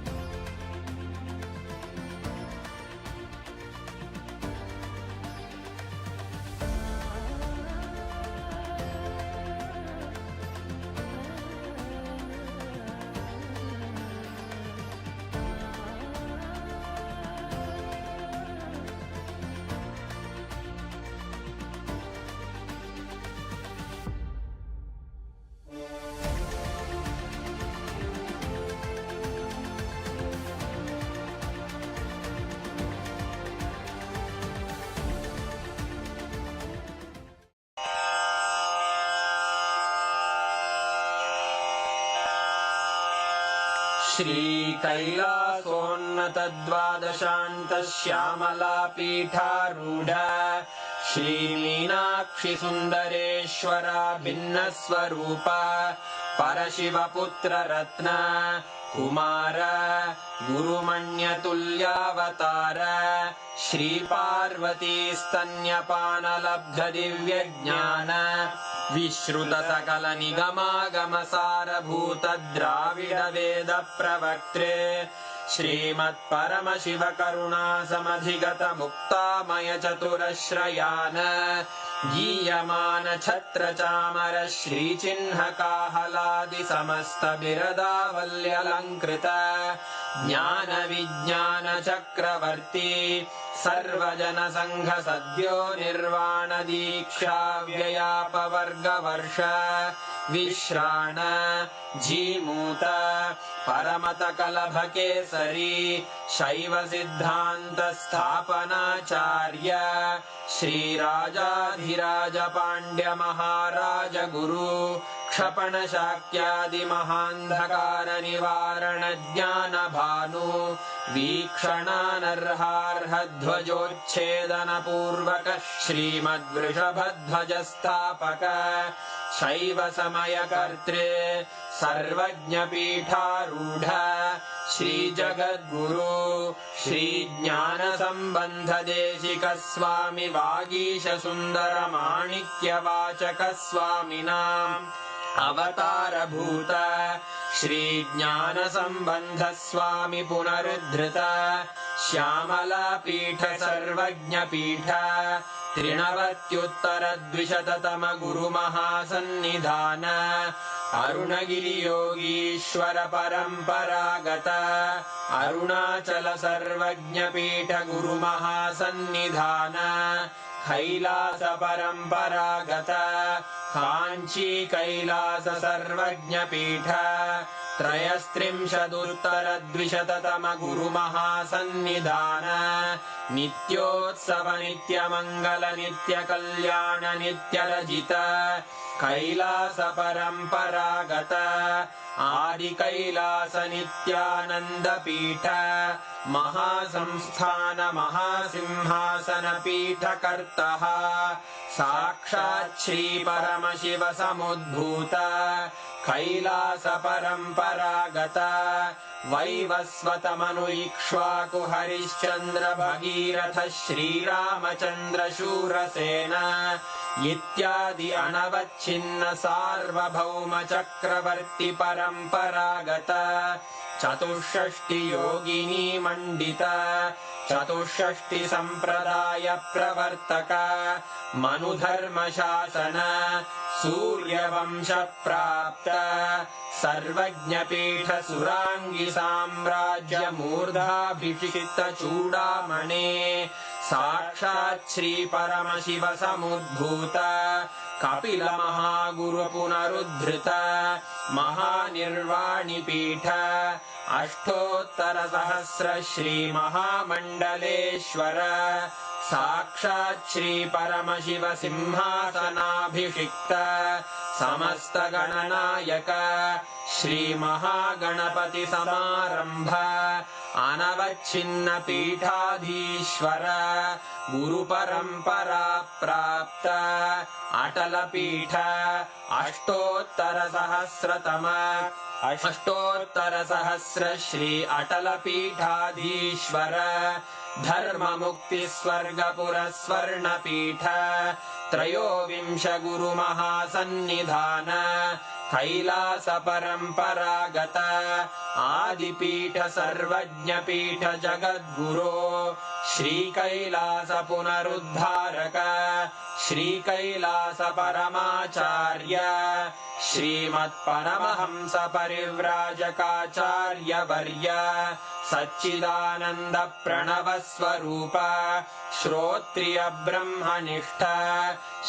श्रीकैलासोन्नतद्वादशान्तश्यामलापीठारूढ श्रीमीनाक्षिसुन्दरेश्वरा भिन्नस्वरूप परशिवपुत्ररत्न Kumar गुरुमण्यतुल्यावतार श्रीपार्वतीस्तन्यपानलब्धदिव्यज्ञान विश्रुतसकलनिगमागमसारभूतद्राविडवेदप्रवक्त्रे श्रीमत्परमशिवकरुणासमधिगतमुक्तामयचतुरश्रयान् गीयमानछत्रचामर श्रीचिह्नकाहलादिसमस्तबिरदावल्यलङ्कृत ज्ञानविज्ञानचक्रवर्ती सर्वजनसङ्घसद्यो निर्वाणदीक्षा व्ययापवर्गवर्ष विश्राण Jimuta परमतकलभकेसरी शैवसिद्धान्तस्थापनाचार्य श्रीराजाधिराजपाण्ड्यमहाराजगुरु क्षपणशाक्यादिमहान्धकारनिवारणज्ञानभानु वीक्षणानर्हार्हध्वजोच्छेदनपूर्वक श्रीमद्वृषभध्वजस्थापक शैवसमयकर्त्रे सर्वज्ञपीठारूढ श्रीजगद्गुरु श्रीज्ञानसम्बन्धदेशिकस्वामि वागीशसुन्दरमाणिक्यवाचकस्वामिनाम् अवतारभूत श्रीज्ञानसम्बन्धस्वामि पुनरुद्धृत श्यामलापीठ सर्वज्ञपीठ त्रिनवत्युत्तरद्विशततम गुरुमहासन्निधान अरुणगिरियोगीश्वर परम्परागत अरुणाचल सर्वज्ञपीठ गुरुमहासन्निधान कैलास परम्परागत काञ्ची कैलास सर्वज्ञपीठ त्रयस्त्रिंशदुत्तरद्विशततम गुरुमहासन्निधान नित्योत्सव नित्यमङ्गल नित्यकल्याण नित्यरजित कैलास परम्परागत आदिकैलास नित्यानन्दपीठ महासंस्थान महासिंहासन पीठकर्तः साक्षात् श्री परमशिव समुद्भूत कैलास परम्परागत वैवस्वत मनु इक्ष्वाकु हरिश्चन्द्र भगीरथ श्रीरामचन्द्र शूरसेन इत्यादि अनवच्छिन्न सार्वभौम चक्रवर्ति परम्परागत चतुष्षष्टि योगिनी मण्डित चतुष्षष्टि सम्प्रदाय प्रवर्तक मनुधर्मशासन सूर्यवंश प्राप्त सर्वज्ञपीठ सुराङ्गी साम्राज्य मूर्धाभिषिक्त चूडामणे साक्षात् श्री परमशिव समुद्भूत कपिल महागुरु पुनरुद्धृत महानिर्वाणिपीठ अष्टोत्तर सहस्र श्री महामण्डलेश्वर साक्षात् श्री परमशिव सिंहासनाभिषिक्त समस्त गणनायक श्री महागणपति समारंभ अनवच्छिन्न पीठाधीश्वर गुरु परंपरा प्राप्त अटल पीठ अष्टोत्तर सहस्र श्री अटल पीठाधीश्वर धर्म मुक्ति स्वर्गपुर स्वर्ण पीठ त्रयोविंश गुरु महासन्निधान कैलास परम्परागत आदिपीठ सर्वज्ञपीठ जगद्गुरो श्री कैलास पुनरुद्धारक श्री कैलास परमाचार्य श्रीमत्परमहंस परिव्राजकाचार्य वर्य सच्चिदानंद प्रणव स्वरूप श्रोत्रिय ब्रह्मनिष्ठ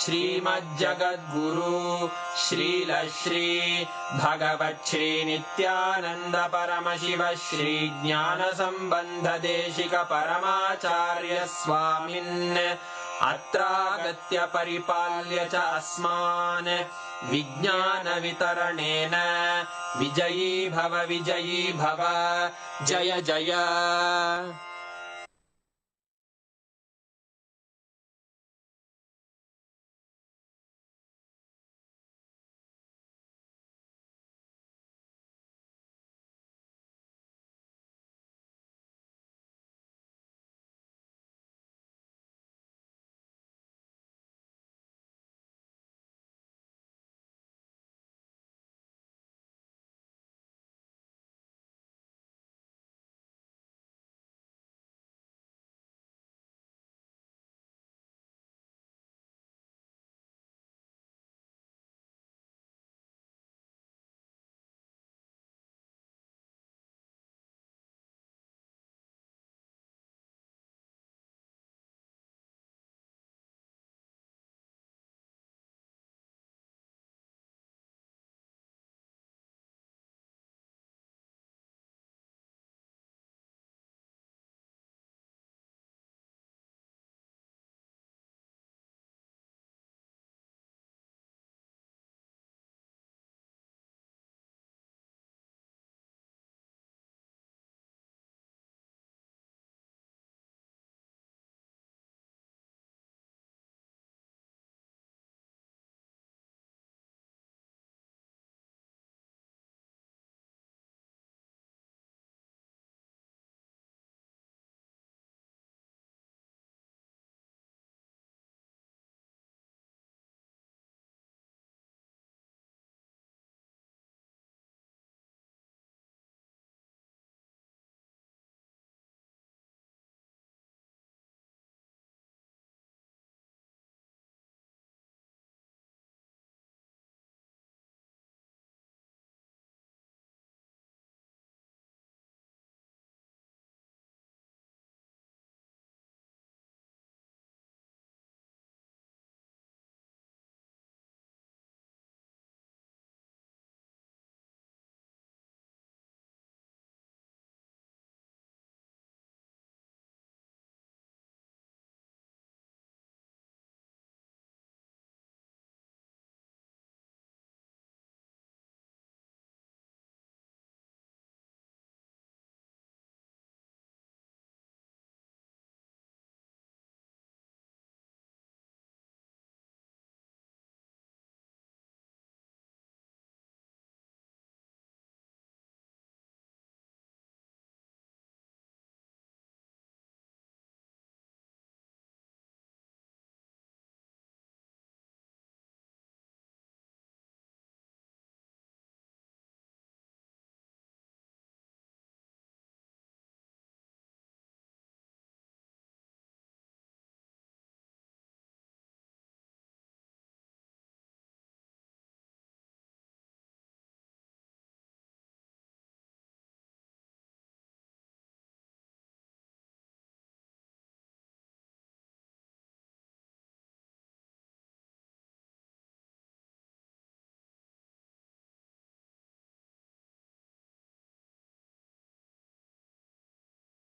श्रीमज्जगद्गुरु श्रील श्री भगवत् श्री नित्यानंद परमशिव श्री ज्ञान संबंध देशिक परमाचार्य स्वामिन् अत्रागत्य परिपाल्य च अस्मान् विज्ञान वितरणेन विजयी भव जय जय